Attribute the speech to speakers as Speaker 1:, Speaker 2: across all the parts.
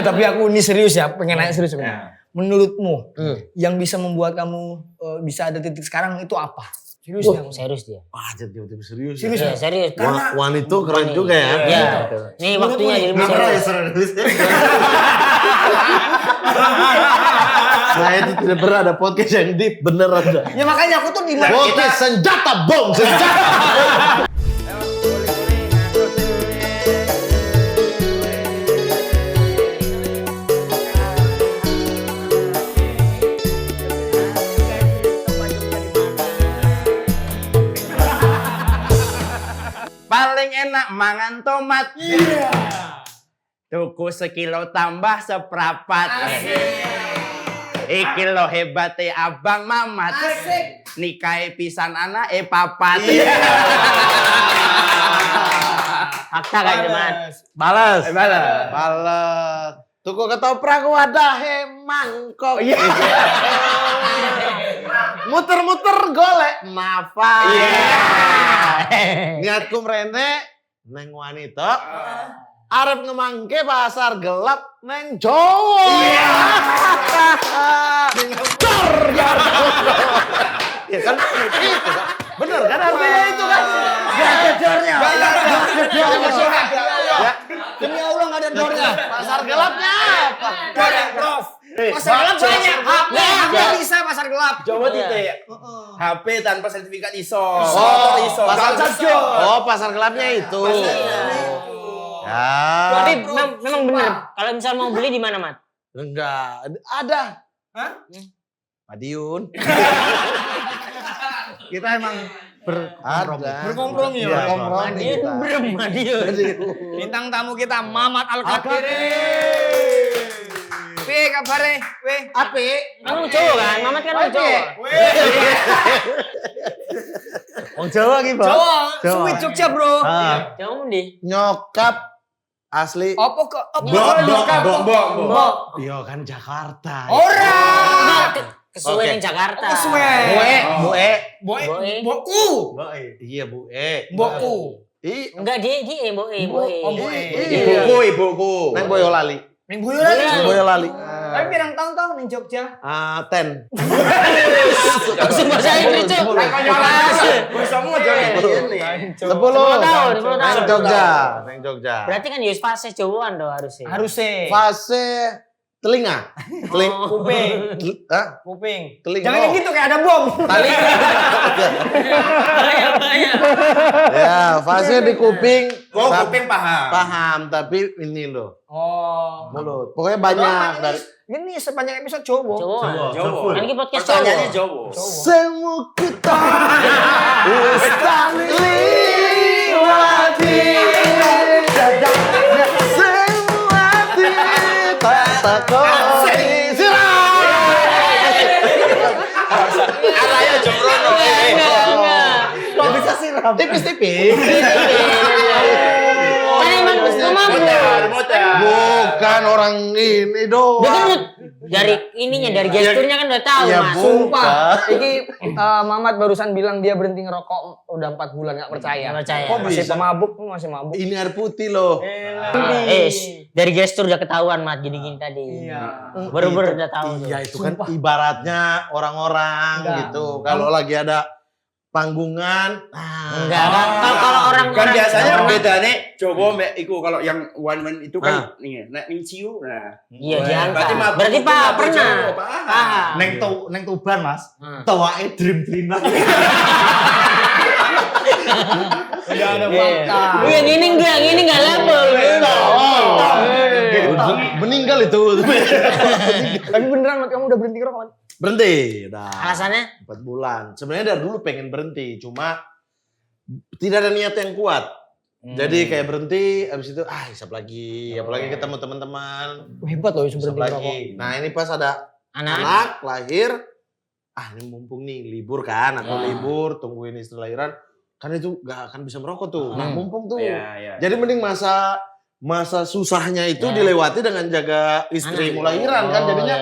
Speaker 1: Tapi aku ini serius ya, pengen nanya serius. Menurutmu yang bisa membuat kamu bisa ada titik sekarang itu apa? Serius ya?
Speaker 2: Serius dia.
Speaker 3: Wah, jadi tiba-tiba serius.
Speaker 1: Serius
Speaker 2: Ya, serius.
Speaker 3: Wanita keren juga ya.
Speaker 2: Ya. Nih waktunya jadi serius.
Speaker 3: Saya itu tidak pernah ada podcast yang deep, bener ada.
Speaker 1: Ya makanya aku tuh di
Speaker 3: Podcast senjata bom, senjata.
Speaker 4: Paling enak mangan tomat. Tuku sekilo tambah seprapat. Iki lo hebate Abang Mamat. Nikahe pisan anak papat.
Speaker 2: Fakta kan teman.
Speaker 3: Balas.
Speaker 4: Balas.
Speaker 3: Balas. Tuku ketoprak wadahe mangkok. Muter-muter golek nafas. Niatku mrene neng wanita. Arep ngemangke pasar gelap neng Jawa. Dor. Ya kan itu kan. Bener kan artinya itu kan. Gak ada dornya.
Speaker 1: Demi Allah nggak ada dornya.
Speaker 3: Pasar gelapnya apa?
Speaker 1: Dor yang prof. Pasar gelap banyak. Nggak bisa pasar gelap.
Speaker 4: Jawa tidak ya? HP tanpa sertifikat ISO.
Speaker 3: Oh,
Speaker 4: ISO.
Speaker 3: pasar gelapnya itu. Ya.
Speaker 2: Berarti memang bener. Kalau misal mau beli di mana, Mat?
Speaker 3: Enggak, ada.
Speaker 1: Hah?
Speaker 3: Madiun.
Speaker 5: Kita emang
Speaker 1: Berkompromi ya.
Speaker 3: Berkompromi.
Speaker 2: Madiun.
Speaker 1: Bintang tamu kita Mamat Al-Katiri. Wih kabarnya? Wih.
Speaker 3: Api.
Speaker 2: Kamu Jawa kan? Mamat kan orang Jawa.
Speaker 5: Wong Jawa ki, Bang.
Speaker 1: Jawa. Sweet Jogja bro.
Speaker 2: Jawa ndi?
Speaker 3: Nyokap asli.
Speaker 1: Apa kok?
Speaker 4: Mbok.
Speaker 3: Iya kan Jakarta.
Speaker 1: Ora.
Speaker 2: Kesuwen yang Jakarta.
Speaker 3: Bue.
Speaker 1: Boku.
Speaker 3: Iya Bue.
Speaker 1: Boku.
Speaker 2: Enggak dia Boe.
Speaker 4: Ibuku.
Speaker 3: Neng Boyolali.
Speaker 1: Neng Boyolali.
Speaker 3: Neng Boyolali.
Speaker 1: Tapi pirang tahun toh neng Jogja?
Speaker 3: 10.
Speaker 2: Langsung bahasa Inggris, Cuk.
Speaker 4: Semua jadi ini.
Speaker 3: 10
Speaker 2: tahun.
Speaker 3: Neng Jogja. Neng Jogja.
Speaker 2: Berarti kan Yus fase Jawaan dong harusnya.
Speaker 1: Harusnya.
Speaker 3: Fase telinga.
Speaker 1: Kuping.
Speaker 3: Hah?
Speaker 1: Kuping.
Speaker 3: Telinga.
Speaker 1: Jangan kayak gitu kayak ada bom.
Speaker 3: Tali. Ya, fase di kuping.
Speaker 4: Kok kuping paham?
Speaker 3: Paham, tapi ini loh.
Speaker 1: Oh.
Speaker 3: Mulut. Pokoknya banyak dari
Speaker 1: Ini sepanjang episode Jawa.
Speaker 4: Jawa.
Speaker 2: Kan ini podcast
Speaker 4: Pertanyaannya
Speaker 2: Jawa.
Speaker 4: Jawa.
Speaker 3: semua kita ustaz liwati semua kita takoni
Speaker 4: Araya Jombrono.
Speaker 3: kok bisa siram tipis-tipis
Speaker 2: Kan emang mampu.
Speaker 3: bukan orang ini dong
Speaker 2: Dia kan dari ininya, dari gesturnya kan udah tahu,
Speaker 3: ya
Speaker 2: Mas.
Speaker 1: Sumpah.
Speaker 3: bukan
Speaker 1: Iki Mamat barusan bilang dia berhenti ngerokok udah 4 bulan nggak percaya.
Speaker 2: Nggak percaya.
Speaker 1: Kok masih
Speaker 3: bisa?
Speaker 1: pemabuk? Masih mabuk.
Speaker 3: ini air putih loh
Speaker 2: Dari gestur udah ketahuan, Mat, gini-gini tadi.
Speaker 1: Iya.
Speaker 2: Baru-baru udah tahu.
Speaker 3: Iya itu kan ibaratnya orang-orang
Speaker 1: Enggak.
Speaker 3: gitu. Kalau lagi ada panggungan,
Speaker 2: Enggak, kalau orang
Speaker 4: Kan
Speaker 2: orang-
Speaker 4: biasanya
Speaker 2: orang-
Speaker 4: bedanya Jawa mbak iku kalau yang one man itu kan nih nek ciu nah.
Speaker 2: Iya, diangkat.
Speaker 4: Berarti mabuk
Speaker 2: Berarti
Speaker 4: itu
Speaker 2: Pak
Speaker 4: mabuk
Speaker 2: pernah.
Speaker 4: Jawa, paham.
Speaker 2: Paham.
Speaker 5: Neng Tuban, Mas.
Speaker 2: Hmm.
Speaker 5: Tawake dream lah.
Speaker 1: Udah ada fakta.
Speaker 2: Yang ini enggak level.
Speaker 3: meninggal itu.
Speaker 1: Tapi beneran Mat, kamu udah berhenti ngerokok Mat?
Speaker 3: Berhenti, udah
Speaker 2: Alasannya?
Speaker 3: 4 bulan. Sebenarnya dari dulu pengen berhenti, cuma tidak ada niat yang kuat. Jadi kayak berhenti, abis itu hisap lagi, apalagi ketemu teman-teman,
Speaker 1: Hebat loh bisa
Speaker 3: hisap
Speaker 1: berhenti ngerokok.
Speaker 3: lagi. Nah ini pas ada
Speaker 2: Anak.
Speaker 3: anak lahir, ini mumpung nih libur kan, atau libur tungguin istri lahiran, kan itu gak akan bisa merokok tuh. Nah mumpung tuh.
Speaker 4: Iya.
Speaker 3: Jadi mending masa susahnya itu dilewati dengan jaga istri lahiran kan, jadinya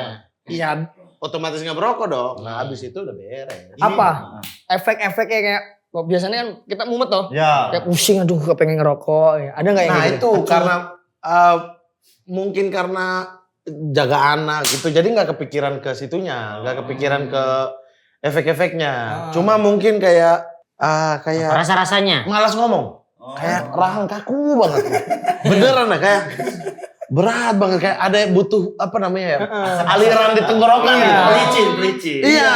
Speaker 3: iya otomatis nggak merokok dong. Nah abis itu udah beres.
Speaker 1: Apa? Efek-efeknya kayak biasanya kan kita mumet toh.
Speaker 5: Ya.
Speaker 1: Kayak pusing aduh kepengen ngerokok. Ya. Ada nggak yang
Speaker 3: Nah
Speaker 1: kayak
Speaker 3: itu
Speaker 1: gitu?
Speaker 3: karena mungkin karena jaga anak gitu, jadi nggak kepikiran ke situnya, nggak kepikiran ke efek-efeknya. Cuma mungkin kayak
Speaker 2: Rasa-rasanya.
Speaker 3: malas ngomong, kayak rahang kaku banget, beneran ya kayak berat banget, kayak ada yang butuh apa namanya ya, aliran di tenggorokan gitu.
Speaker 4: Pelicin.
Speaker 3: Iya,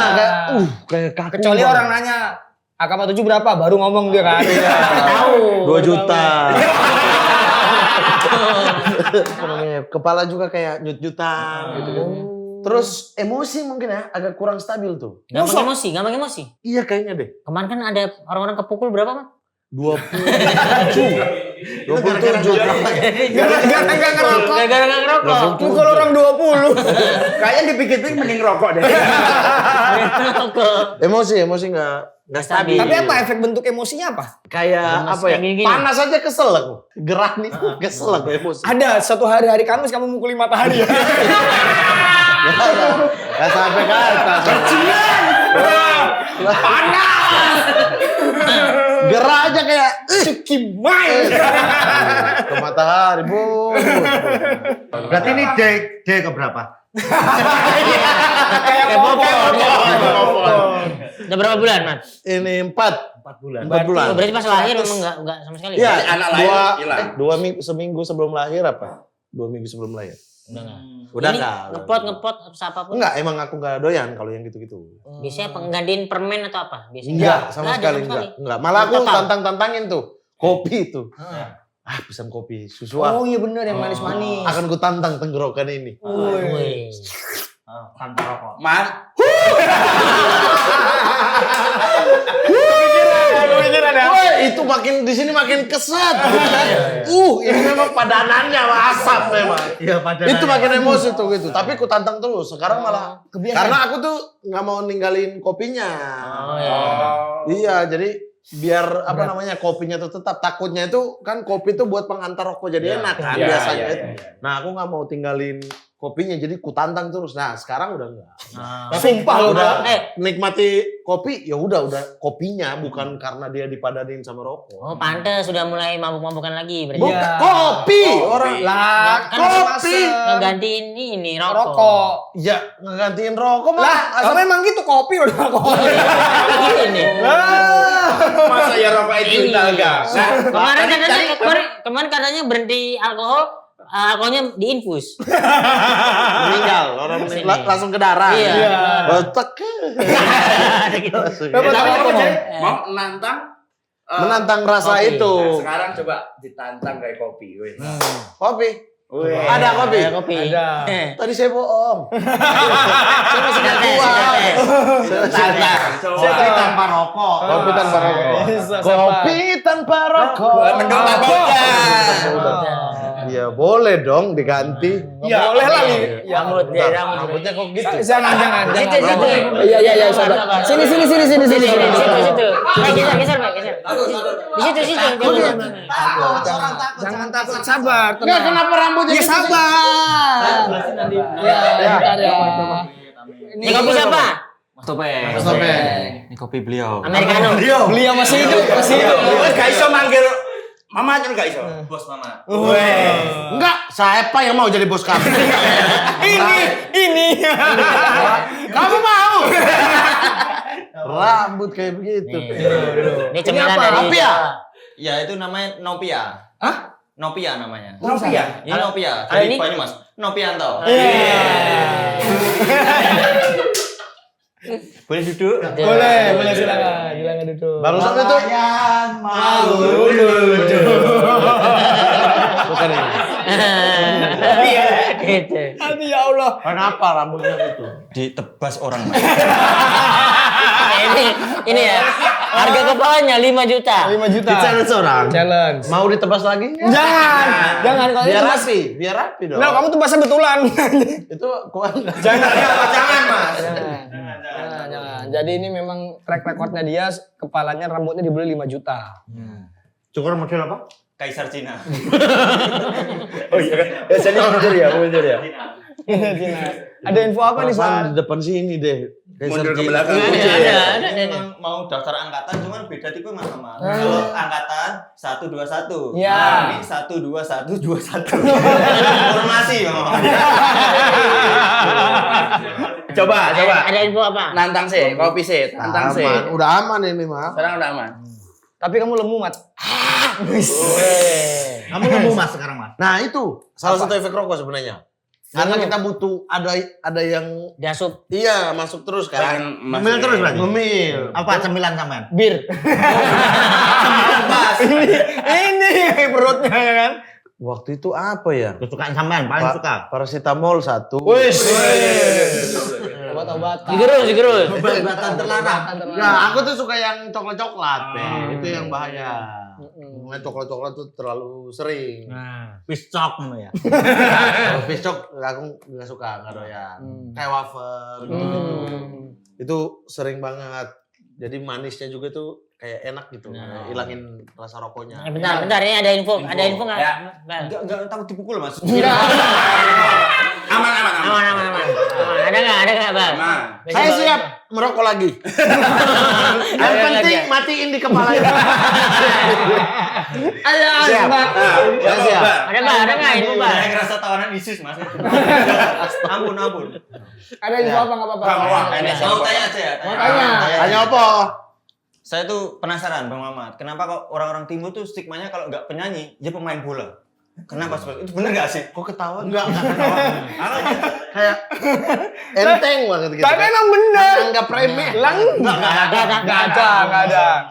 Speaker 3: kayak kaku.
Speaker 1: Kecuali
Speaker 3: banget.
Speaker 1: orang nanya AK-47 berapa baru ngomong dia kan.
Speaker 2: Tahu.
Speaker 3: 2 juta. Apa namanya, kepala juga kayak nyut-nyutan gitu kan. Terus emosi mungkin ya agak kurang stabil tuh.
Speaker 2: Gampang emosi.
Speaker 3: Iya kayaknya deh.
Speaker 2: Kemarin kan ada orang-orang kepukul berapa, Mas?
Speaker 3: 27. 27.
Speaker 1: Gara-gara nggak ngerokok.
Speaker 2: Gara-gara nggak ngerokok.
Speaker 1: Pukul orang 20.
Speaker 4: Kayaknya dipikir-pikir mending rokok deh.
Speaker 2: Ngerokok.
Speaker 3: Emosi nggak stabil.
Speaker 1: Tapi apa efek bentuk emosinya apa?
Speaker 3: Kayak
Speaker 2: Lemes
Speaker 3: apa ya?
Speaker 2: kayak gini-gini.
Speaker 3: Panas aja kesel aku. Gerah nih, kesel aku emosi.
Speaker 1: Ada suatu hari Kamis kamu mukuli matahari ya.
Speaker 3: Gak sampai ke atas.
Speaker 1: Panas.
Speaker 3: Gerah aja kayak
Speaker 1: Cikimai.
Speaker 3: ke matahari, Bu.
Speaker 5: Berarti ini day keberapa?
Speaker 1: Kayak
Speaker 2: Udah berapa bulan, Mas?
Speaker 3: Ini 4
Speaker 5: 4 bulan.
Speaker 2: Oh, berarti pas lahir memang enggak sama sekali.
Speaker 3: Iya,
Speaker 4: Anak lahir hilang.
Speaker 3: 2 minggu, seminggu sebelum lahir apa? 2 minggu sebelum lahir.
Speaker 2: Udah enggak.
Speaker 3: Udah
Speaker 2: Ini
Speaker 3: enggak.
Speaker 2: ngepot apapun.
Speaker 3: Enggak, emang aku enggak doyan kalau yang gitu-gitu.
Speaker 2: Biasanya apa? Nggantiin permen atau apa? Biasanya.
Speaker 3: Enggak, sama
Speaker 2: Nggak ada
Speaker 3: sekali enggak. Enggak, malah aku
Speaker 2: Total.
Speaker 3: tantang-tantangin tuh. Kopi itu. Pesan kopi, susu ah.
Speaker 1: Oh iya bener yang manis-manis.
Speaker 3: Akan ku tantang tenggorokan ini.
Speaker 2: Wih.
Speaker 5: Tanpa rokok.
Speaker 1: Kepikiran ya.
Speaker 3: Woi, itu makin di sini makin keset. Ini memang padanannya asap memang.
Speaker 5: Iya padahal.
Speaker 3: Itu makin emosi tuh gitu. Tapi ku tantang terus. Sekarang malah karena aku tuh nggak mau ninggalin kopinya.
Speaker 2: Oh iya.
Speaker 3: Iya, jadi biar apa namanya kopinya tuh tetap. Takutnya itu kan kopi tuh buat pengantar rokok jadi enak kan biasanya. Nah, aku nggak mau tinggalin kopinya, jadi ku tantang terus. Nah, sekarang udah enggak.
Speaker 1: Sumpah lo
Speaker 3: Udah
Speaker 2: Eh.
Speaker 3: nikmati kopi, ya udah kopinya bukan karena dia dipadanin sama rokok.
Speaker 2: Oh, pantes sudah mulai mabuk-mabukan lagi berarti.
Speaker 3: Bukan
Speaker 1: Iya.
Speaker 3: kopi, orang
Speaker 1: lah
Speaker 2: Kan
Speaker 3: kopi.
Speaker 2: ngegantiin ini rokok.
Speaker 1: rokok.
Speaker 3: Ya ngegantiin rokok mah.
Speaker 1: Lah, kalau memang gitu kopi udah alkohol.
Speaker 2: Gitu nih.
Speaker 4: Masa ya rokok itu
Speaker 2: Iya.
Speaker 4: enggak?
Speaker 2: Kemarin katanya berhenti alkohol, alkoholnya diinfus.
Speaker 3: meninggal, orang meninggal langsung ke darah.
Speaker 2: Iya.
Speaker 3: Otak. Langsung.
Speaker 1: Tapi
Speaker 4: Tapi
Speaker 1: apa?
Speaker 4: mau menantang
Speaker 3: Menantang rasa
Speaker 2: kopi.
Speaker 3: itu.
Speaker 4: Nah, sekarang coba ditantang kayak kopi. Weh.
Speaker 3: Kopi.
Speaker 4: Weh.
Speaker 3: Ada kopi.
Speaker 2: Ada kopi.
Speaker 1: Ada.
Speaker 3: Tadi saya bohong. Saya masih
Speaker 2: Sudah tes,
Speaker 3: tua.
Speaker 2: sudah tes.
Speaker 4: Tantang.
Speaker 5: Kopi tanpa rokok.
Speaker 3: Kopi tanpa rokok.
Speaker 1: Bisa,
Speaker 3: Kopi tanpa rokok.
Speaker 4: Mendung apa?
Speaker 3: Iya boleh dong diganti.
Speaker 1: Ya, boleh lah nih.
Speaker 2: Rambut,
Speaker 3: Bentar,
Speaker 2: rambut.
Speaker 3: rambutnya kok gitu.
Speaker 1: Jangan.
Speaker 2: Situ.
Speaker 1: Iya, sabar. Sini.
Speaker 2: Situ. Geser, Pak, geser. Di situ.
Speaker 1: Jangan takut, sabar.
Speaker 3: Enggak, kenapa rambutnya
Speaker 1: Ya
Speaker 3: gitu?
Speaker 1: sabar. Ya, bentar ya.
Speaker 2: Ini kopi siapa?
Speaker 5: Mas Topeng.
Speaker 3: Mas Topeng.
Speaker 5: Ini kopi beliau.
Speaker 2: Americano.
Speaker 1: Beliau masih hidup.
Speaker 4: Wes gak iso manggil mama kan gak iso.
Speaker 5: Bos mama.
Speaker 3: Enggak, siapa yang mau jadi bos kamu?
Speaker 1: Ini.
Speaker 3: Kamu mau? Rambut kayak begitu.
Speaker 2: Ini cemilan
Speaker 1: apa?
Speaker 2: dari
Speaker 3: Kopi ya?
Speaker 5: Ya itu namanya Nopia.
Speaker 1: Hah?
Speaker 5: Nopia namanya.
Speaker 4: Kopi ya?
Speaker 5: Ini Nopia.
Speaker 2: Kalau
Speaker 5: Dari
Speaker 2: ini?
Speaker 5: Banyumas. Nopianto. Boleh duduk?
Speaker 1: Boleh silakan duduk.
Speaker 3: Barusan itu
Speaker 1: Mau duduk.
Speaker 3: bukan ini.
Speaker 2: Gitu.
Speaker 1: Aduh ya Allah.
Speaker 3: Kenapa rambutnya itu?
Speaker 5: Ditebas orang.
Speaker 2: Ini ya. Harga kepalanya 5 juta.
Speaker 1: 5 juta.
Speaker 3: Di challenge orang.
Speaker 1: Challenge.
Speaker 3: Mau ditebas lagi?
Speaker 1: Jangan kalau
Speaker 3: Biar
Speaker 1: itu Mas.
Speaker 3: rapi, biar rapi dong.
Speaker 1: Nah, kamu tuh bahasa betulan.
Speaker 3: Itu kuat.
Speaker 4: Jangan Mas.
Speaker 1: Jangan. Jadi ini memang track recordnya dia, kepalanya rambutnya dibeli 5 juta.
Speaker 3: Cukur model apa?
Speaker 5: Kaisar Cina.
Speaker 4: Oh iya kan. Biasanya mundur ya.
Speaker 1: Cina. Ada info apa nih,
Speaker 3: Perasaan
Speaker 1: San?
Speaker 3: di depan sini deh. Mundur ke
Speaker 4: belakang.
Speaker 2: Ada.
Speaker 5: Memang mau daftar angkatan cuman beda tipe Mas Ahmad. Kalau angkatan 121.
Speaker 1: Iya.
Speaker 5: Nah, ini 12121. Informasi Bang.
Speaker 4: Coba.
Speaker 2: Ada info apa?
Speaker 4: Nantang sih, kopi sih, tantang sih.
Speaker 3: Aman, udah aman ini mah.
Speaker 4: Sekarang udah aman.
Speaker 1: Tapi kamu lemu, Mat.
Speaker 6: Kamu lemu Mas sekarang Mas.
Speaker 3: Nah itu salah satu efek rokok sebenarnya. Karena kita butuh ada yang
Speaker 2: Diasup.
Speaker 3: iya masuk terus kan.
Speaker 4: Pengen
Speaker 6: Ngemil terus berarti?
Speaker 3: Ngemil.
Speaker 6: Apa cemilan sampean?
Speaker 1: Bir. Ini perutnya ya kan.
Speaker 3: Waktu itu apa ya?
Speaker 6: Kesukaan sampean paling suka.
Speaker 3: Paracetamol 1.
Speaker 1: Obat-obatan.
Speaker 2: Digerus.
Speaker 6: Obat-obatan terlarang.
Speaker 3: Nah, aku tuh suka yang coklat-coklat, Itu yang bahaya. Coklat-coklat tuh terlalu sering.
Speaker 6: Nah, piscok ngono ya.
Speaker 3: Kalau piscok aku nggak suka, nggak doyan. Kayak wafer gitu. Itu sering banget. Jadi manisnya juga tuh kayak enak gitu. Hilangin rasa rokoknya.
Speaker 2: Bentar, ini ada info nggak?
Speaker 4: Ya.
Speaker 2: Bang.
Speaker 5: Enggak takut dipukul Mas.
Speaker 4: Aman.
Speaker 2: Aman. Ada nggak, Bang?
Speaker 4: Aman.
Speaker 3: Saya siap merokok lagi. Yang penting matiin di kepala itu.
Speaker 1: Ada
Speaker 3: Siap.
Speaker 1: Bang.
Speaker 3: Siap.
Speaker 2: Ada nggak info, Bang?
Speaker 5: Saya ngerasa tawanan ISIS Mas. Ampun.
Speaker 1: Ada info apa enggak apa-apa?
Speaker 5: Mau tanya aja ya.
Speaker 1: Mau tanya.
Speaker 3: Tanya apa?
Speaker 5: Saya tuh penasaran Bang Mamat, kenapa kok orang-orang timur tuh stigmanya kalau nggak penyanyi, dia pemain bola? Kenapa seperti itu? Bener nggak sih?
Speaker 3: Kok ketawa? Enggak ketawa. Kayak enteng banget gitu.
Speaker 1: Tapi emang bener.
Speaker 3: Enggak remeh.
Speaker 1: Enggak ada.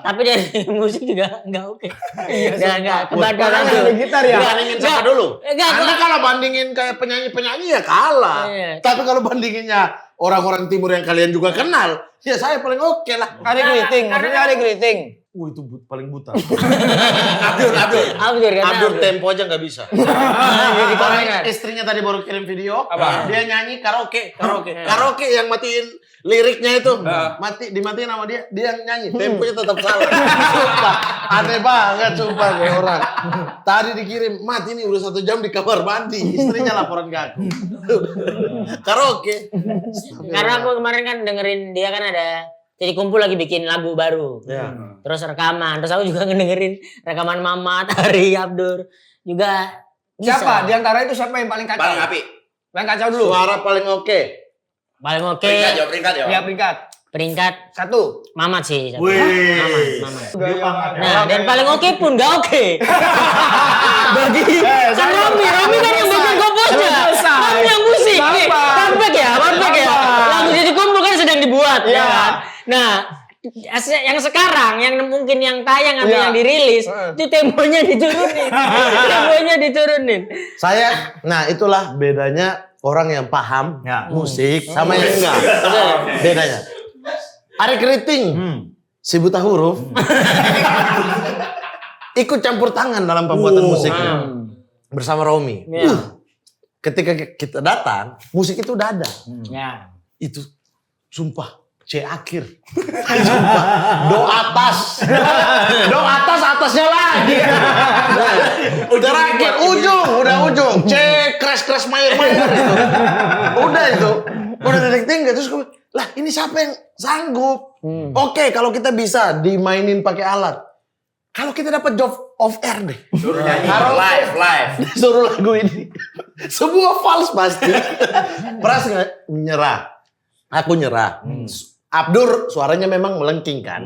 Speaker 2: Tapi dari musik juga nggak oke. Nggak
Speaker 1: Karena
Speaker 2: kebantu.
Speaker 1: ada gitar ya.
Speaker 3: Bandingin siapa dulu?
Speaker 2: Enggak,
Speaker 3: Karena kalau bandingin kayak penyanyi-penyanyi ya kalah.
Speaker 2: Iya.
Speaker 3: Tapi kalau bandinginnya orang-orang timur yang kalian juga kenal, ya saya paling oke lah.
Speaker 1: Ada keriting, maksudnya ada keriting.
Speaker 3: Itu paling buta.
Speaker 2: Abdur kan?
Speaker 3: Abdur tempo aja nggak bisa.
Speaker 2: Jadi
Speaker 3: Kemarin istrinya tadi baru kirim video,
Speaker 1: Apa?
Speaker 3: dia nyanyi karaoke yang matiin liriknya itu, dimatiin sama dia yang nyanyi, temponya tetap salah. Sumpah, aneh banget sumpah kayak orang. Tadi dikirim, Mat ini udah 1 jam di kamar mandi, istrinya laporan ke aku. Karaoke.
Speaker 2: Karena aku kemarin kan dengerin dia kan ada jadi kumpul lagi bikin lagu baru.
Speaker 3: Ya.
Speaker 2: Terus rekaman. Terus aku juga ngedengerin rekaman Mamat, Ari, Abdur. Juga bisa.
Speaker 1: Siapa? Di antara itu siapa yang paling kacau?
Speaker 4: Paling api.
Speaker 1: Paling kacau dulu.
Speaker 3: Suara paling oke.
Speaker 2: Paling oke.
Speaker 4: Peringkat ya.
Speaker 1: Ya peringkat.
Speaker 2: Peringkat
Speaker 1: 1.
Speaker 2: Mamat sih. satu.
Speaker 6: Wih.
Speaker 2: Mamat.
Speaker 1: Nah,
Speaker 2: Nah, dan paling oke pun gak oke. Bagi kan Romi kan yang bikin komposnya. Kamu yang musik. Comeback ya. Lagu jadi kumpul kan sedang dibuat. Ya kan? Nah, yang sekarang, yang mungkin yang tayang atau yang dirilis, itu temponya diturunin.
Speaker 3: Nah itulah bedanya orang yang paham musik sama yang enggak. Bedanya. Ari Keriting, si buta huruf, ikut campur tangan dalam pembuatan musiknya bersama Romi. Ketika kita datang, musik itu udah ada.
Speaker 2: Ya.
Speaker 3: Itu sumpah C akhir. Sumpah. Do atasnya atasnya lagi. Udah akhir ujung. C crash mayer itu. Udah detik tinggal terus gue, lah ini siapa yang sanggup? Oke, kalau kita bisa dimainin pakai alat. Kalau kita dapat job off air deh.
Speaker 4: Suruh nyanyi live.
Speaker 3: Suruh lagu ini. Sebuah fals pasti. Pras menyerah. Aku nyerah. Abdur suaranya memang melengking kan.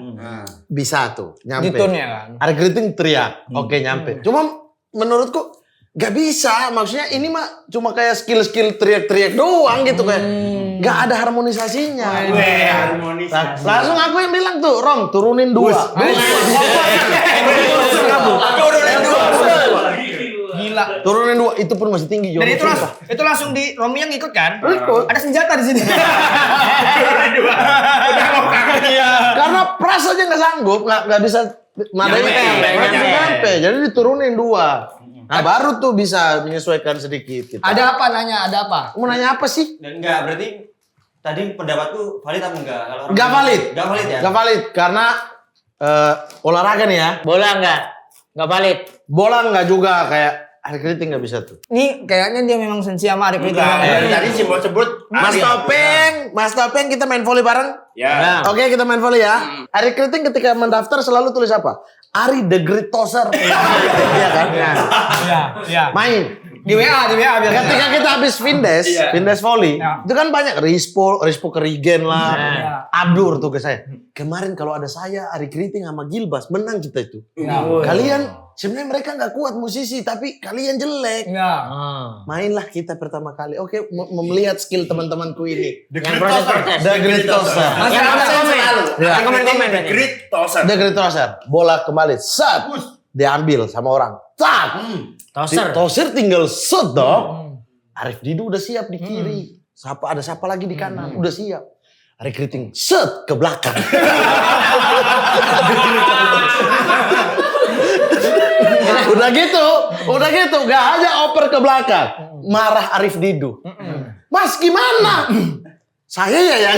Speaker 3: Bisa tuh nyampe.
Speaker 1: Di tune-nya kan.
Speaker 3: Ari Keriting teriak. Oke nyampe. Cuma menurutku gak bisa. Maksudnya ini mah cuma kayak skill teriak-teriak doang gitu kayak. Gak ada harmonisasinya.
Speaker 4: Harmonisasi.
Speaker 3: Langsung aku yang bilang tuh, Rom turunin 2.
Speaker 1: Gila.
Speaker 3: Turunin 2 itu pun masih tinggi.
Speaker 1: Dan itu langsung di Romi yang ikut kan?
Speaker 3: Ikut.
Speaker 1: Ada senjata di sini.
Speaker 3: Karena Pras aja nggak sanggup, nggak bisa nyampe. Jadi diturunin 2. Nah baru tuh bisa menyesuaikan sedikit. Kita.
Speaker 1: Ada apa nanya? Ada apa?
Speaker 3: Mau nanya apa sih?
Speaker 5: Dan enggak, berarti tadi pendapatku valid apa enggak? Kalau orang
Speaker 3: Nggak valid.
Speaker 5: Enggak valid ya?
Speaker 3: Nggak valid karena olahraga nih ya.
Speaker 2: Bola enggak valid.
Speaker 3: Bola nggak juga kayak Ari Kriting nggak bisa tuh.
Speaker 1: Ini kayaknya dia memang sensi sama Ari Kriting.
Speaker 4: Tadi sebut
Speaker 3: Mas Topeng kita main volley bareng.
Speaker 4: Ya.
Speaker 3: Oke, kita main volley ya. Ari Kriting ketika mendaftar selalu tulis apa? Ari the Great Tosser. Iya kan?
Speaker 1: Iya.
Speaker 3: Main.
Speaker 1: Di WA biar.
Speaker 3: Ketika kita habis Vindes volley, itu kan banyak Rispo Kerigen lah, Abdur tuh ke saya. Kemarin kalau ada saya, Ari Kriting sama Gilbas, menang kita itu. Kalian, sebenarnya mereka nggak kuat musisi, tapi kalian jelek.
Speaker 1: Iya.
Speaker 3: Mainlah kita pertama kali. Oke, melihat skill teman-temanku ini.
Speaker 2: Yang protes-protes.
Speaker 3: The Great Tosser.
Speaker 2: Yang komen. Yang komen-komen.
Speaker 3: The Great Tosser. Bola kembali, set, diambil sama orang. Tak. Tosser tinggal set dong. Arif Didu udah siap di kiri. Ada siapa lagi di kanan? Udah siap. Ari Kriting set ke belakang. Udah gitu, gak aja oper ke belakang. Marah Arif Didu. Mas gimana? Saya ya yang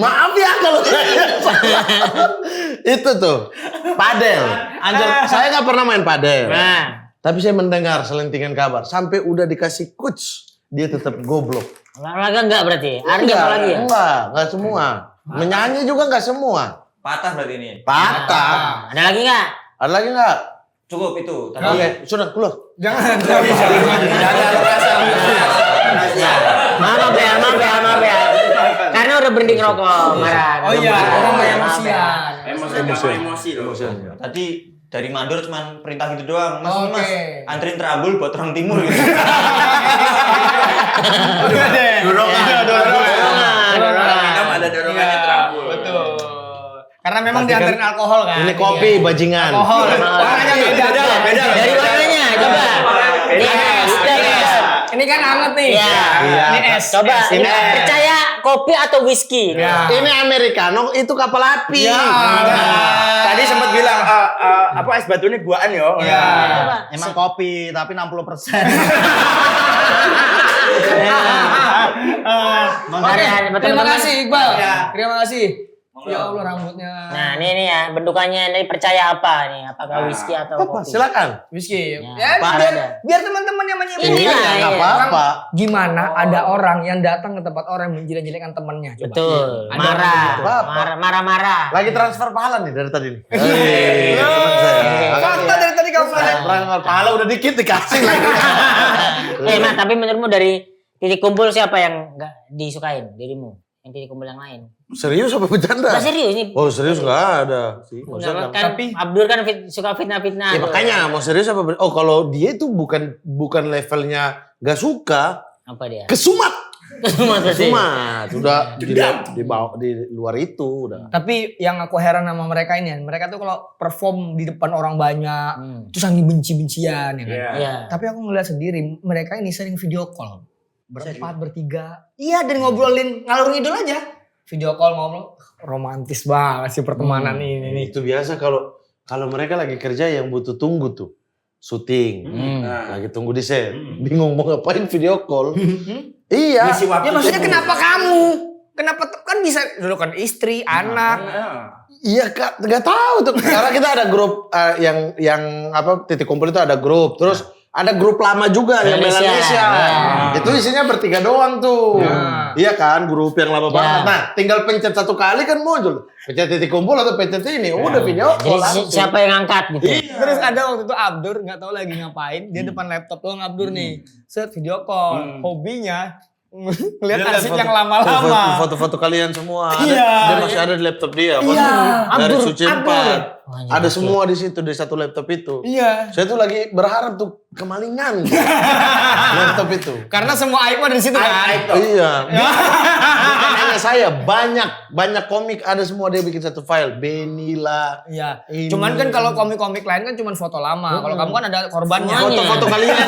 Speaker 3: maaf ya kalau saya itu tuh padel. Anjir, saya nggak pernah main padel. Tapi saya mendengar selentingan kabar sampai udah dikasih coach dia tetap goblok.
Speaker 2: Olahraga enggak berarti? Ari apa lagi ya?
Speaker 3: Enggak semua. Menyanyi juga enggak semua.
Speaker 5: Patah berarti ini.
Speaker 3: Patah.
Speaker 2: Ada lagi enggak?
Speaker 3: Ada lagi enggak?
Speaker 5: Cukup itu. Tadi
Speaker 3: Oke, sudah keluar.
Speaker 1: Jangan.
Speaker 2: Maaf ya. Karena udah berhenti ngerokok, marah.
Speaker 1: Oh iya, orang
Speaker 2: emosian.
Speaker 4: Emosi.
Speaker 5: tadi dari mandor cuman perintah gitu doang. Mas,
Speaker 1: Oke.
Speaker 5: Mas, anterin terabul buat orang timur gitu.
Speaker 4: Dorongan. Minum ada dorongannya terabul.
Speaker 1: Betul. Karena memang
Speaker 3: Tapi kan
Speaker 1: dianterin alkohol kan.
Speaker 3: Ini kopi bajingan.
Speaker 1: Alkohol. Warnanya beda.
Speaker 2: Dari warnanya, coba.
Speaker 1: Ini kan hangat nih.
Speaker 2: Iya.
Speaker 1: Ini es.
Speaker 2: Coba,
Speaker 1: Es.
Speaker 2: ini percaya kopi atau whisky?
Speaker 1: Ya.
Speaker 3: Ini americano, itu kapal api.
Speaker 1: Ya.
Speaker 4: Tadi sempat bilang apa es batu ini buahan yo.
Speaker 1: Ya.
Speaker 2: Coba.
Speaker 6: Emang kopi tapi 60%.
Speaker 1: Terima kasih Iqbal.
Speaker 4: Ya.
Speaker 1: Terima kasih. Ya Allah rambutnya.
Speaker 2: Nah, ini ya bentukannya ini percaya apa nih? Apakah whisky atau
Speaker 3: Apa?
Speaker 2: kopi?
Speaker 3: Silakan.
Speaker 1: Whisky.
Speaker 2: Ya,
Speaker 1: Ya,
Speaker 2: apa
Speaker 1: biar,
Speaker 2: ada?
Speaker 1: biar teman-teman yang menyebut.
Speaker 2: Ini lah,
Speaker 3: Enggak
Speaker 2: iya.
Speaker 3: apa-apa.
Speaker 1: Gimana ada orang yang datang ke tempat orang yang menjelek-jelekan temannya? Coba.
Speaker 2: Betul.
Speaker 1: Ada
Speaker 2: Marah. Marah.
Speaker 3: Lagi transfer pahala nih dari tadi nih.
Speaker 1: Fakta dari tadi kamu bilang.
Speaker 3: Transfer pahala udah dikit dikasih lagi.
Speaker 2: Nah, tapi menurutmu dari titik kumpul siapa yang enggak disukain dirimu? Yang titik kumpul yang lain?
Speaker 3: Serius apa bercanda?
Speaker 2: Enggak serius nih.
Speaker 3: Oh serius nggak ada.
Speaker 2: Enggak, kan Abdur kan suka fitnah-fitnah.
Speaker 3: Ya
Speaker 2: tuh.
Speaker 3: makanya mau serius apa oh kalau dia itu bukan levelnya gak suka,
Speaker 2: Apa dia?
Speaker 3: kesumat.
Speaker 2: Kesumat.
Speaker 3: Udah di bawah di luar itu udah.
Speaker 1: Tapi yang aku heran sama mereka ini, mereka tuh kalau perform di depan orang banyak, terus saling benci-bencian ya kan.
Speaker 2: Iya.
Speaker 1: Tapi aku ngeliat sendiri, mereka ini sering video call. Berempat, bertiga. Iya, dan ngobrolin ngalur ngidul aja. Video call ngobrol, romantis banget sih pertemanan ini nih.
Speaker 3: Itu biasa kalau mereka lagi kerja yang butuh tunggu tuh. Syuting. Lagi tunggu di set. Bingung mau ngapain video call. Iya.
Speaker 1: Ya maksudnya kenapa kamu? Kenapa kan bisa dulu kan istri, anak.
Speaker 3: Iya Kak, nggak tahu tuh. Karena kita ada grup yang apa titik kumpul itu ada grup. Terus ada grup lama juga yang Malaysia. Itu isinya bertiga doang tuh. Iya kan, grup yang lama banget. Nah, tinggal pencet satu kali kan muncul. Pencet titik kumpul atau pencet ini, udah video call
Speaker 2: Jadi
Speaker 3: langsung.
Speaker 2: siapa yang angkat gitu?
Speaker 1: Terus ada waktu itu Abdur nggak tahu lagi ngapain, dia depan laptop doang Abdur nih. Set video call, hobinya ngeliat arsip yang lama-lama.
Speaker 3: Foto-foto kalian semua.
Speaker 1: Iya.
Speaker 3: Dia masih ada di laptop dia.
Speaker 1: Iya.
Speaker 3: Dari
Speaker 1: Abdur,
Speaker 3: Suci 4.
Speaker 2: Wah,
Speaker 3: Ada semua di situ di satu laptop itu.
Speaker 1: Iya.
Speaker 3: Saya tuh lagi berharap tuh kemalingan laptop itu.
Speaker 1: Karena semua aib ada di situ kan.
Speaker 3: Iya. Hanya saya banyak komik ada semua dia bikin satu file. Benila.
Speaker 1: Iya.
Speaker 3: Ini.
Speaker 1: Cuman kan kalau komik-komik lain kan cuma foto lama. Kalau kamu kan ada korbannya.
Speaker 3: Foto-foto kalian.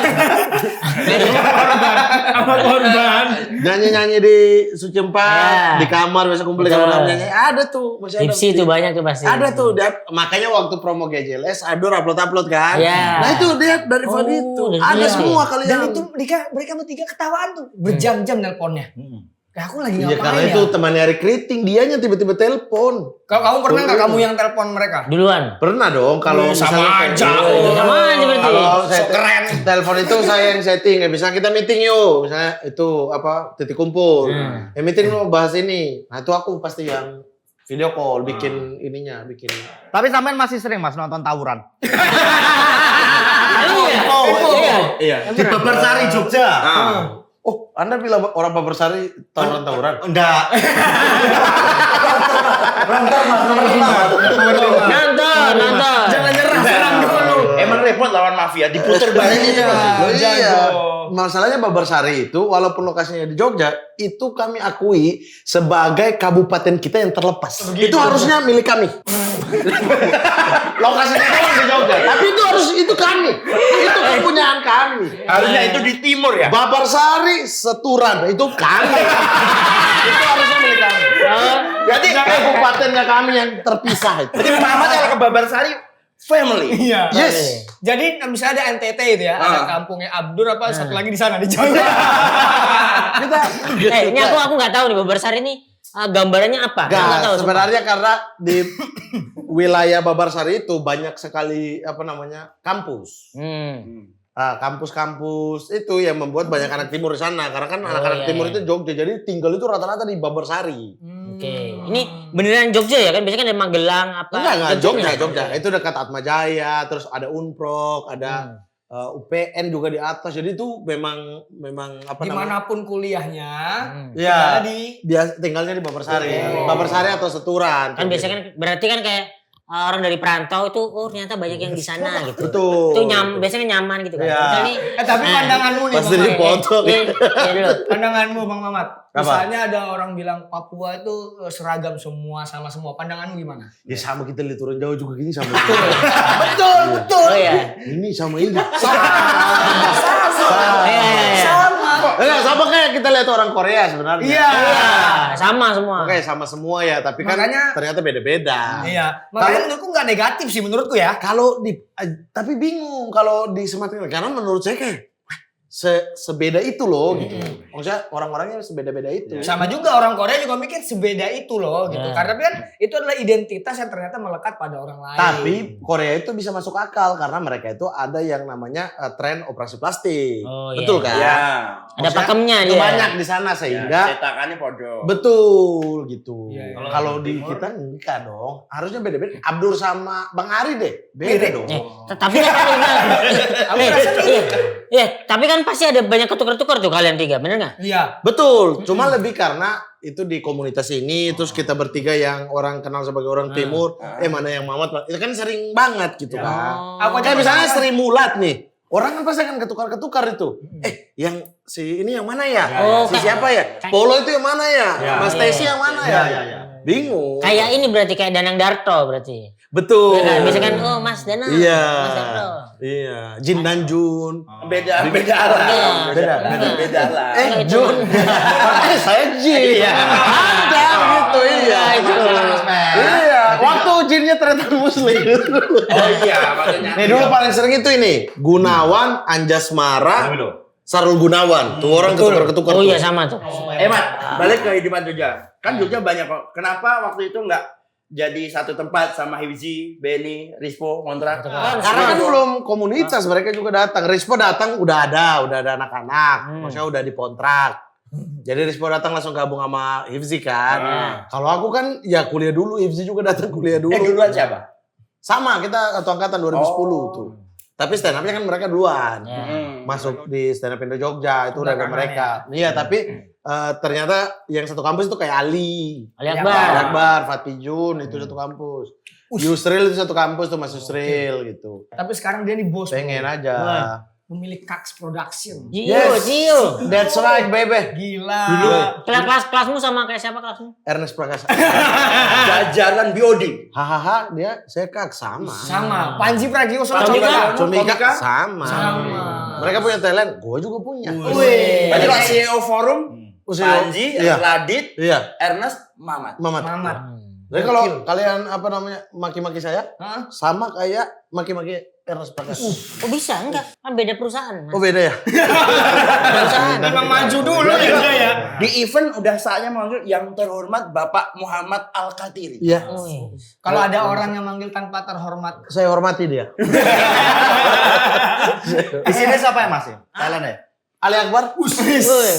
Speaker 1: Apa korban?
Speaker 3: Nyanyi-nyanyi di Suci 4,
Speaker 2: Ya.
Speaker 3: di kamar biasa kumpul di
Speaker 2: Betul.
Speaker 3: kamar nyanyi. Ada tuh, masih ada.
Speaker 2: Tipsi itu banyak tuh pasti.
Speaker 3: Ada tuh, makanya waktu promo GJLS Abdur upload kan.
Speaker 2: Iya.
Speaker 3: Nah itu dia dari
Speaker 2: Oh,
Speaker 3: itu.
Speaker 2: dari
Speaker 3: Ada
Speaker 2: dia.
Speaker 3: semua kalian.
Speaker 1: Dan itu mereka bertiga ketawaan tuh. Berjam-jam nelponnya. aku lagi
Speaker 3: Iya
Speaker 1: ngapain
Speaker 3: karena
Speaker 1: ya?
Speaker 3: itu temannya Eric Kriting, dianya tiba-tiba telepon.
Speaker 1: Kalau kamu pernah nggak kamu yang telepon mereka?
Speaker 2: Duluan.
Speaker 3: Pernah dong kalau
Speaker 1: Sama
Speaker 3: misalnya kayak
Speaker 1: aja.
Speaker 3: gitu.
Speaker 2: Sama aja berarti.
Speaker 3: Kalau saya
Speaker 1: So keren.
Speaker 3: telepon itu saya yang setting, ya misalnya kita meeting yuk, misalnya itu apa titik kumpul, meeting mau bahas ini, nah itu aku pasti yang video call, bikin ininya, bikin.
Speaker 6: Tapi sampean masih sering Mas nonton tawuran.
Speaker 2: Iya.
Speaker 6: Di Babarsari Jogja.
Speaker 3: Oh, Anda bilang orang Babarsari tawuran-tawuran?
Speaker 6: Enggak.
Speaker 2: Nonton.
Speaker 1: Jangan nyerah, serang dulu.
Speaker 6: Emang repot lawan mafia, diputer balik ini.
Speaker 3: Oh, iya. Masalahnya Babarsari itu walaupun lokasinya di Jogja, itu kami akui sebagai kabupaten kita yang terlepas. Itu harusnya milik kami. Lokasinya doang di Jogja, tapi itu kami. Itu kepunyaan kami.
Speaker 6: Harusnya itu di timur ya.
Speaker 3: Babarsari Seturan itu kami. Itu harusnya milik kami. Jadi kabupatennya kami yang terpisah itu.
Speaker 6: Jadi Muhammad kalau ke Babarsari family.
Speaker 1: Iya.
Speaker 3: Yes.
Speaker 1: Jadi misalnya ada NTT itu ya, ada kampungnya Abdur apa satu lagi di sana di Jawa.
Speaker 3: Kita
Speaker 2: Ini aku nggak tahu nih Babarsari ini gambarannya apa? Aku nggak tahu.
Speaker 3: sebenarnya karena di wilayah Babarsari itu banyak sekali apa namanya kampus. Nah, kampus-kampus itu yang membuat banyak anak timur di sana karena kan anak-anak
Speaker 2: iya,
Speaker 3: timur
Speaker 2: iya.
Speaker 3: itu Jogja jadi tinggal itu rata-rata di Babarsari.
Speaker 2: Oke. Ini beneran Jogja ya kan? Biasanya kan ada Magelang apa?
Speaker 3: Enggak
Speaker 2: Jogja.
Speaker 3: Jogja. Itu dekat Atmajaya, terus ada Unprok, ada UPN juga di atas. Jadi itu memang apa namanya?
Speaker 1: Dimanapun kuliahnya,
Speaker 3: Ya,
Speaker 1: ada
Speaker 3: tinggalnya di Babarsari. Babarsari atau Seturan.
Speaker 2: Kan biasanya kan berarti kan kayak orang dari perantau itu ternyata banyak yang di sana gitu.
Speaker 3: Betul.
Speaker 2: Itu biasanya nyaman gitu kan.
Speaker 3: Iya.
Speaker 2: Misal nih,
Speaker 1: tapi pandanganmu nih
Speaker 3: Pasti
Speaker 1: Bang Mamat.
Speaker 3: dipotong.
Speaker 2: Iya dulu.
Speaker 1: Pandanganmu Bang Mamat.
Speaker 3: Apa?
Speaker 1: Misalnya ada orang bilang Papua itu seragam semua sama semua. Pandanganmu gimana?
Speaker 3: Ya sama kita lihat turun jauh juga gini sama.
Speaker 1: Betul.
Speaker 2: Oh iya.
Speaker 3: Ini sama ini.
Speaker 2: Iya.
Speaker 3: Sama kayak kita lihat orang Korea sebenarnya.
Speaker 1: Iya.
Speaker 2: Sama semua.
Speaker 3: Oke, sama semua ya, tapi kan
Speaker 1: Makanya-
Speaker 3: ternyata beda-beda.
Speaker 1: Iya. Makanya menurutku nggak negatif sih menurutku ya.
Speaker 3: Kalau tapi bingung kalau di Sumatera karena menurut saya kayak sebeda itu loh gitu. Maksudnya orang-orangnya sebeda-beda itu.
Speaker 1: Sama juga orang Korea juga mikir sebeda itu loh gitu.
Speaker 2: Ya.
Speaker 1: Karena kan itu adalah identitas yang ternyata melekat pada orang lain.
Speaker 3: Tapi Korea itu bisa masuk akal karena mereka itu ada yang namanya tren operasi plastik.
Speaker 2: Oh, iya.
Speaker 3: Betul kan?
Speaker 6: Ya.
Speaker 2: Ada
Speaker 3: Maksudnya
Speaker 2: pakemnya
Speaker 3: itu
Speaker 2: dia.
Speaker 3: banyak di sana sehingga
Speaker 6: Cetakannya podo.
Speaker 3: betul gitu.
Speaker 1: Iya, iya.
Speaker 3: Kalau di kita enggak dong. Harusnya beda-beda. Abdur sama Bang Ari deh. Beda dong.
Speaker 2: Tapi kan iya, tapi kan pasti ada banyak ketukar-tukar tuh kalian tiga, bener nggak?
Speaker 1: Iya.
Speaker 3: Betul. Cuma lebih karena itu di komunitas ini terus kita bertiga yang orang kenal sebagai orang timur, mana yang Mamat. Itu kan sering banget gitu kan.
Speaker 1: Aku aja
Speaker 3: Kayak misalnya Sri Mulat nih. Orang kan pasti akan ketukar-ketukar itu. Yang si ini yang mana ya?
Speaker 2: Oh,
Speaker 3: Si siapa ya? Polo itu yang mana ya? Mas Tesi yang mana ya? Bingung.
Speaker 2: Kayak ini berarti kayak Danang Darto berarti.
Speaker 3: Betul.
Speaker 2: Ya kan? Biasanya kan Mas Danang,
Speaker 3: Iya.
Speaker 2: Mas Darto.
Speaker 3: Iya. Jin dan Jun.
Speaker 6: Beda alam. Beda alam.
Speaker 3: Jun. Saya Jin. Ada gitu iya. Iya. Waktu Jinnya ternyata Muslim.
Speaker 6: Oh iya, maksudnya.
Speaker 3: Nih dulu paling sering itu ini Gunawan, Anjasmara, Sarul Gunawan. Tuh orang ketukar-ketukar.
Speaker 2: Oh
Speaker 3: tuh.
Speaker 2: iya sama tuh.
Speaker 6: Mat, balik ke kehidupan Jogja. Kan Jogja banyak kok. Kenapa waktu itu nggak jadi satu tempat sama Hibzi, Benny, Rispo, kontrak?
Speaker 3: Karena kan belum komunitas, mereka juga datang. Rispo datang udah ada anak-anak. Maksudnya udah dikontrak. Jadi Rispo datang langsung gabung sama Hifzi kan. Kalau aku kan ya kuliah dulu, Hifzi juga datang kuliah dulu.
Speaker 6: Duluan siapa?
Speaker 3: Sama, kita satu angkatan 2010 tuh. Tapi stand up-nya kan mereka duluan. Masuk di stand up Indo Jogja, itu udah ada mereka. Iya, tapi ternyata yang satu kampus itu kayak Ali Akbar, Fatih Jun, itu satu kampus. Yusril itu satu kampus tuh Mas Yusril gitu.
Speaker 1: Tapi sekarang dia nih bos.
Speaker 3: Pengen
Speaker 1: bro.
Speaker 3: aja.
Speaker 1: Pemilik Kax Production.
Speaker 2: Gio.
Speaker 3: That's right, baby.
Speaker 1: Gila.
Speaker 2: Kelasmu sama kayak siapa kelasmu?
Speaker 3: Ernest Prakasa.
Speaker 6: Jajaran Biodi.
Speaker 3: Hahaha, saya kak sama.
Speaker 1: Sama. Panji Pragiwaksono
Speaker 2: Komika.
Speaker 3: Comika sama.
Speaker 1: Sama.
Speaker 3: Mereka punya talent, gue juga punya.
Speaker 1: Wih.
Speaker 6: Tadi Pak CEO Forum, Panji,
Speaker 3: Iya.
Speaker 6: Radit,
Speaker 3: Iya,
Speaker 6: Ernest, Mamat.
Speaker 1: Mamat.
Speaker 3: Jadi kalau kalian apa namanya maki-maki saya,
Speaker 1: Hah?
Speaker 3: sama kayak maki-maki Ernest Prakasa.
Speaker 2: Oh bisa enggak? Kan beda perusahaan. Mas.
Speaker 3: Oh beda ya?
Speaker 2: Perusahaan.
Speaker 1: Memang maju dulu ya.
Speaker 6: Di event udah saatnya manggil yang terhormat Bapak Muhammad Al-Katiri.
Speaker 3: Iya.
Speaker 2: Oh, iya.
Speaker 1: Kalau ada orang yang manggil tanpa terhormat.
Speaker 3: Saya hormati dia.
Speaker 6: Di sini siapa yang masih? Thailand ya?
Speaker 3: Ali Akbar.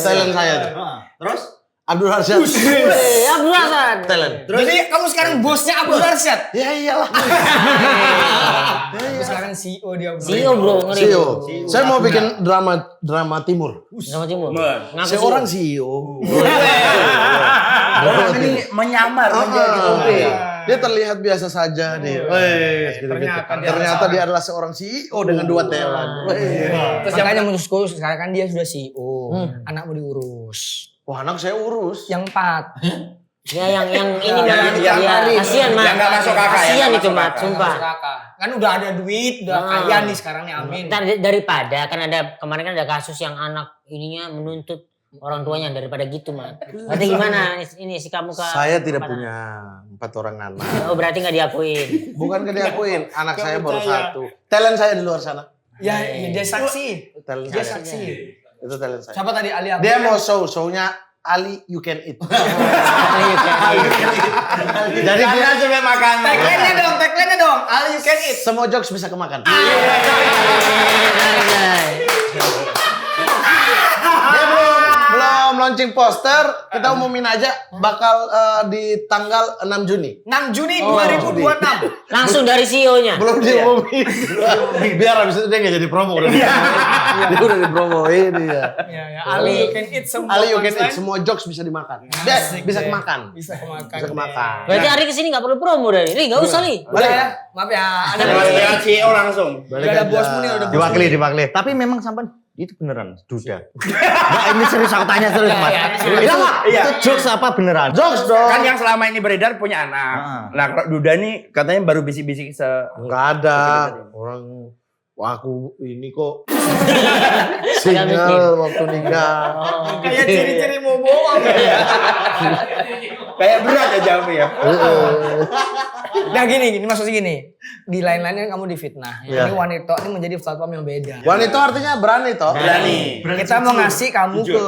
Speaker 3: Talent saya tuh.
Speaker 6: Terus?
Speaker 3: Abdul Arsyad.
Speaker 2: Abdul Hasan.
Speaker 3: Talent.
Speaker 1: Jadi kamu sekarang bosnya Abdul Arsyad.
Speaker 3: Ya iyalah.
Speaker 1: Kamu sekarang CEO dia.
Speaker 2: CEO bro, ngeri.
Speaker 3: CEO. Saya mau bikin drama timur.
Speaker 2: Sama Timur. Ngaku
Speaker 3: Saya
Speaker 2: CEO.
Speaker 3: orang CEO.
Speaker 6: Orang ini menyamar menjadi OP.
Speaker 3: Dia terlihat biasa saja nih. Ternyata dia adalah seorang CEO dengan 2 talent.
Speaker 1: Terus makanya menurutku sekarang kan dia sudah CEO. Anak mau diurus.
Speaker 3: Wah, anak saya urus.
Speaker 1: Yang 4.
Speaker 2: Ya yang ini
Speaker 6: Yang
Speaker 2: mah. Ya, kasihan Mat.
Speaker 6: Yang nggak masuk kakak,
Speaker 2: Kasihan
Speaker 6: yang nggak
Speaker 2: itu
Speaker 6: masuk
Speaker 2: Mat,
Speaker 6: kakak.
Speaker 2: sumpah.
Speaker 1: Kan udah ada duit, udah kaya nih sekarang nih, amin.
Speaker 2: Ntar daripada kan ada kemarin kan ada kasus yang anak ininya menuntut orang tuanya daripada gitu Mat. Berarti gimana ini si kamu ke
Speaker 3: Saya tidak punya 4 orang anak.
Speaker 2: Oh berarti nggak diakuin.
Speaker 3: Bukan ke diakuin, anak saya baru 1. Talent saya di luar sana.
Speaker 1: Ya, dia saksi.
Speaker 3: Talent
Speaker 1: Dia
Speaker 3: saya.
Speaker 1: saksi.
Speaker 3: Itu talent saya.
Speaker 1: Siapa tadi Ali Akbar?
Speaker 3: Dia mau show-nya Ali You Can Eat. Jadi dia
Speaker 6: sampai makan.
Speaker 1: Tagline-nya dong. Ali You Can Eat.
Speaker 3: semua jokes bisa kemakan. Dia belum launching poster, kita umumin aja bakal di tanggal 6 Juni.
Speaker 1: 6 Juni 2026.
Speaker 2: Langsung dari CEO-nya.
Speaker 3: Belum diumumin. Biar habis itu dia nggak jadi promo udah. Dia udah dipromoin dia.
Speaker 1: Ya, Ali You Can Eat semua.
Speaker 3: Ali You Can Eat,
Speaker 1: punchline.
Speaker 3: semua jokes bisa dimakan. Dia bisa kemakan.
Speaker 1: Bisa kemakan.
Speaker 3: Bisa kemakan.
Speaker 2: Berarti Ari kesini nggak perlu promo dari. Li nggak usah Li.
Speaker 1: Udah ya, maaf ya. Ada
Speaker 6: Dengan CEO langsung.
Speaker 1: Udah ada bosmu nih, udah bosmu.
Speaker 5: Diwakili. Tapi memang sampai itu beneran duda. Nah, ini serius aku tanya serius Mas. Itu jokes apa beneran?
Speaker 3: Jokes dong.
Speaker 6: Kan yang selama ini beredar punya anak. Nah, kalau Duda nih katanya baru bisik-bisik
Speaker 3: Enggak ada. Orang aku ini kok single waktu nikah.
Speaker 1: Kayak ciri-ciri mau bohong.
Speaker 6: kayak berat ya jawabnya ya.
Speaker 1: Nah gini maksudnya gini. Di lain-lainnya kamu difitnah.
Speaker 3: Iya.
Speaker 1: Ini wanita ini menjadi platform yang beda.
Speaker 3: Wanita artinya berani toh.
Speaker 6: Berani.
Speaker 1: Kita mau ngasih kamu ke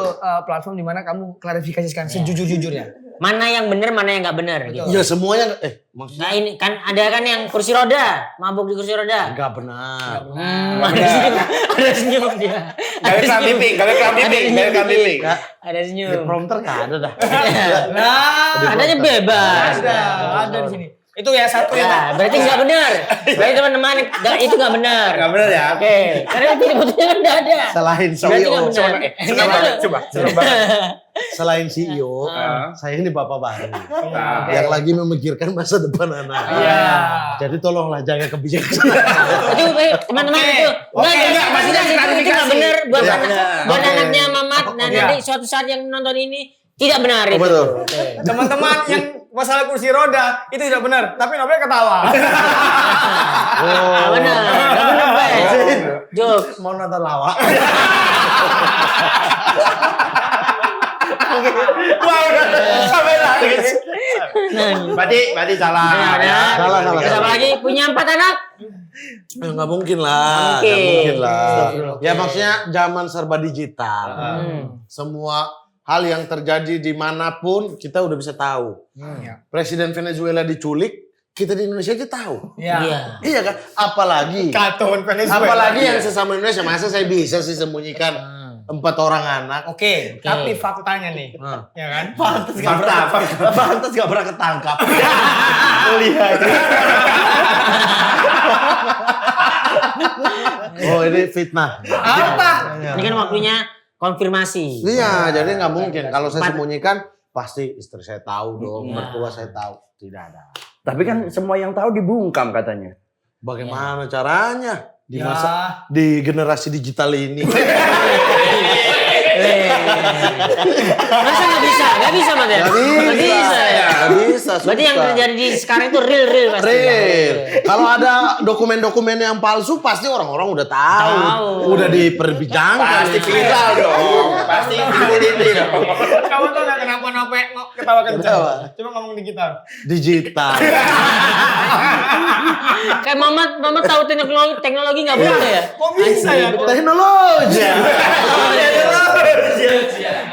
Speaker 1: platform di mana kamu klarifikasikan sejujur-jujurnya.
Speaker 2: Mana yang benar, mana yang nggak benar gitu.
Speaker 3: Ya semuanya maksudnya
Speaker 2: Nah ini kan ada kan yang kursi roda, mabuk di kursi roda.
Speaker 3: enggak benar.
Speaker 2: Ada senyum dia.
Speaker 6: Gak ada pipi, gak ada pipi.
Speaker 2: Ada
Speaker 3: Di
Speaker 2: senyum.
Speaker 3: prompter enggak ada dah.
Speaker 1: Nah,
Speaker 2: Adanya bebas.
Speaker 1: ada di sini. Itu ya satu ya.
Speaker 2: Ya, berarti nggak benar. Berarti teman-teman itu nggak benar.
Speaker 6: Gak benar ya.
Speaker 2: Oke, karena fotonya kan nggak ada.
Speaker 3: Selain
Speaker 2: Berarti
Speaker 3: CEO,
Speaker 2: nggak benar.
Speaker 6: Coba.
Speaker 3: selain CEO, saya ini bapak baru yang lagi memikirkan masa depan anak.
Speaker 1: Iya.
Speaker 3: Jadi tolonglah jaga kebijakan.
Speaker 2: Itu teman-teman itu. Enggak, maksudnya itu nggak benar buat
Speaker 3: Iya.
Speaker 2: buat
Speaker 3: Oke.
Speaker 2: anaknya Mamat. Nah nanti suatu saat yang nonton ini tidak benar itu.
Speaker 3: Betul.
Speaker 1: Teman-teman yang masalah kursi roda itu tidak benar, tapi Nobel ketawa.
Speaker 2: Nggak benar, nggak benar Pak. Jok.
Speaker 3: Mau nonton lawak.
Speaker 6: Wah, udah sampai nangis.
Speaker 2: Nah,
Speaker 6: Berarti salah.
Speaker 3: Salah.
Speaker 2: terus apa lagi? Punya 4 anak?
Speaker 3: Nggak mungkin lah.
Speaker 2: Nggak
Speaker 3: Nggak mungkin lah.
Speaker 2: Oke.
Speaker 3: Ya maksudnya zaman serba digital. Semua hal yang terjadi dimanapun kita udah bisa tahu. Presiden Venezuela diculik, kita di Indonesia aja tahu.
Speaker 2: Iya.
Speaker 3: Iya kan? Apalagi
Speaker 1: Apalagi
Speaker 3: yang sesama Indonesia, masa saya bisa sih sembunyikan 4 orang anak.
Speaker 1: Oke, tapi faktanya nih, ya kan?
Speaker 3: Pantas gak pernah ketangkap. Lihat. Oh ini fitnah.
Speaker 1: Apa?
Speaker 2: Ini kan waktunya konfirmasi.
Speaker 3: Iya, jadi nggak mungkin. Kalau saya sembunyikan, pasti istri saya tahu dong,
Speaker 2: Iya.
Speaker 3: mertua saya tahu. Tidak ada.
Speaker 6: Tapi kan semua yang tahu dibungkam katanya.
Speaker 3: Bagaimana caranya di
Speaker 1: Ya.
Speaker 3: masa di generasi digital ini?
Speaker 2: Masa nggak bisa? Nggak bisa, Mat ya?
Speaker 3: Nggak bisa.
Speaker 2: ya?
Speaker 3: Nggak bisa.
Speaker 2: Berarti yang
Speaker 3: susah.
Speaker 2: terjadi di sekarang itu real pasti.
Speaker 3: Real. Kalau ada dokumen-dokumen yang palsu pasti orang-orang udah tahu.
Speaker 2: Tahu.
Speaker 3: Udah diperbincangkan.
Speaker 6: Pasti viral dong. Pasti viral dong.
Speaker 1: Kamu tuh gak kenapa ketawa kencang.
Speaker 3: Kenapa?
Speaker 1: Cuma ngomong digital.
Speaker 3: Digital.
Speaker 2: Kayak Mamat tahu teknologi nggak boleh ya?
Speaker 1: Kok bisa ya?
Speaker 3: Teknologi.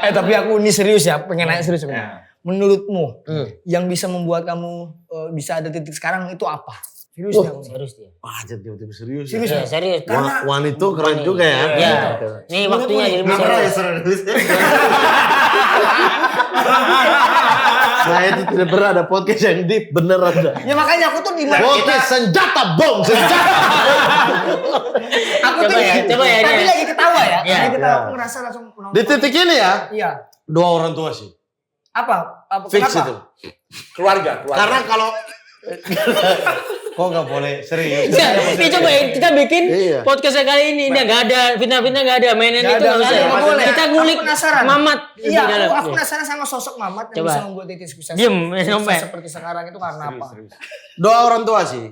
Speaker 1: Tapi aku ini serius ya, pengen nanya serius sebenarnya. Menurutmu, yang bisa membuat kamu bisa ada titik sekarang itu apa? Serius ya?
Speaker 2: Serius dia.
Speaker 3: Wah, jadi tiba-tiba serius.
Speaker 1: Serius
Speaker 2: Ya, serius.
Speaker 3: Wan itu keren juga ya.
Speaker 2: Ya. Nih waktunya jadi serius.
Speaker 3: Saya itu tidak pernah ada podcast yang deep, bener ada.
Speaker 1: Ya makanya aku tuh di
Speaker 3: Podcast senjata bom, senjata.
Speaker 1: aku tuh
Speaker 2: Coba ya,
Speaker 1: tadi
Speaker 2: dia.
Speaker 1: lagi ketawa ya.
Speaker 2: Iya.
Speaker 1: Lagi ketawa aku ngerasa langsung
Speaker 3: Di titik ini ya,
Speaker 1: Iya.
Speaker 3: dua orang tua sih.
Speaker 1: Apa?
Speaker 3: Fix
Speaker 1: Kenapa?
Speaker 3: itu.
Speaker 6: Keluarga.
Speaker 3: Karena kalau kok nggak boleh serius.
Speaker 2: Ini coba ya, kita bikin
Speaker 3: Iya.
Speaker 2: podcast kali ini. Ini nggak ada fitnah-fitnah, nggak ada mainan
Speaker 1: Nggak
Speaker 2: itu
Speaker 1: ada,
Speaker 2: nggak usah.
Speaker 1: nggak boleh.
Speaker 2: Kita
Speaker 1: Aku
Speaker 2: ngulik
Speaker 1: penasaran.
Speaker 2: Mamat.
Speaker 1: Iya,
Speaker 2: di dalam.
Speaker 1: aku penasaran sama sosok Mamat yang
Speaker 2: Coba.
Speaker 1: bisa membuat titik sukses.
Speaker 2: Diem,
Speaker 1: sukses
Speaker 2: sampai.
Speaker 1: seperti sekarang itu karena apa?
Speaker 3: Doa orang tua sih.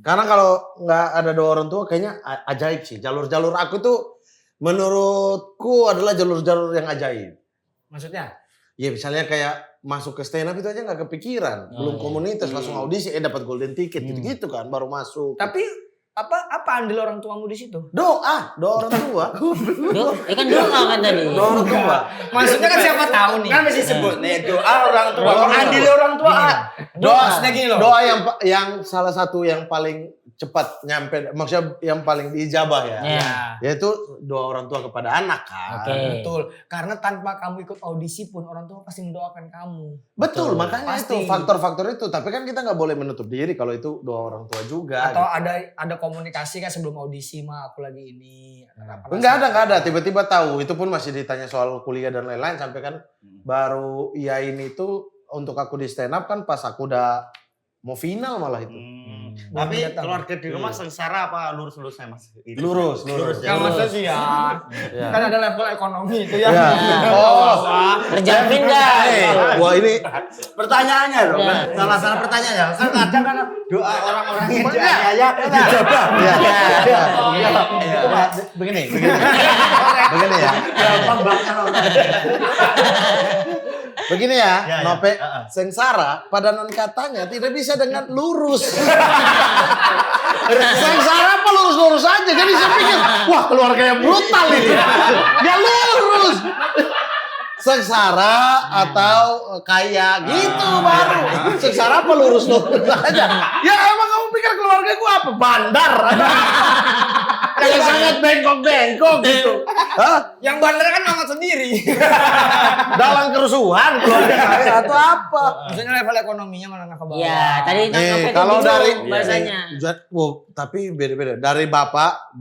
Speaker 3: Karena kalau nggak ada doa orang tua kayaknya ajaib sih. Jalur-jalur aku tuh menurutku adalah jalur-jalur yang ajaib.
Speaker 1: Maksudnya?
Speaker 3: Ya misalnya kayak masuk ke stand up itu aja nggak kepikiran. Belum komunitas langsung audisi, dapat golden ticket gitu-gitu kan baru masuk.
Speaker 1: Tapi apa andil orang tuamu di situ?
Speaker 3: Doa orang tua.
Speaker 2: Ya kan doa kan tadi.
Speaker 3: Doa orang tua.
Speaker 1: Maksudnya kan siapa tahu nih.
Speaker 6: Kan mesti sebut nih doa orang tua. Andil orang tua.
Speaker 3: Doa
Speaker 1: Maksudnya gini loh.
Speaker 3: Doa yang salah satu yang paling cepat nyampe, maksudnya yang paling diijabah ya.
Speaker 2: Ya.
Speaker 3: Yaitu doa orang tua kepada anak kan.
Speaker 2: Oke.
Speaker 1: Betul. Karena tanpa kamu ikut audisi pun orang tua pasti mendoakan kamu.
Speaker 3: Betul, makanya
Speaker 1: Pasti.
Speaker 3: itu faktor-faktor itu. Tapi kan kita nggak boleh menutup diri kalau itu doa orang tua juga.
Speaker 1: Atau
Speaker 3: gitu.
Speaker 1: ada komunikasi kan sebelum audisi mah aku lagi ini.
Speaker 3: Enggak ada. Tiba-tiba tahu. Itu pun masih ditanya soal kuliah dan lain-lain. Sampai kan baru ini tuh untuk aku di stand up kan pas aku udah mau final malah itu.
Speaker 5: Tapi
Speaker 1: Belum datang.
Speaker 5: keluarga di rumah sengsara apa lurus-lurus saya mas? Itu.
Speaker 3: Lurus.
Speaker 1: Yang maksudnya sih ya.
Speaker 3: Ya.
Speaker 1: Kan ada level ekonomi itu ya.
Speaker 3: Ya.
Speaker 1: Oh.
Speaker 2: Terjamin dah.
Speaker 3: Wah ini
Speaker 6: Pertanyaannya dong.
Speaker 5: Salah pertanyaan ya. Kan kadang kan doa orang-orang yang
Speaker 3: ya. Begini ya. Begini ya,
Speaker 5: Ya, ya.
Speaker 3: Nope, sengsara padanan katanya tidak bisa dengan lurus. Sengsara apa lurus-lurus aja. Jadi saya pikir, wah keluarga yang brutal ini. Gak lurus. Sengsara atau kaya gitu baru. Sengsara apa lurus-lurus aja. Ya emang kamu pikir keluarga gua apa? Bandar. Yang sangat bengkok-bengkok gitu. Hah?
Speaker 1: Yang bandar kan Mamat sendiri.
Speaker 3: Dalam kerusuhan keluarga saya atau apa?
Speaker 1: Maksudnya level ekonominya menengah ke bawah.
Speaker 2: Ya, tadi
Speaker 3: Kalau dari
Speaker 2: bahasanya.
Speaker 3: tapi beda-beda. Dari bapak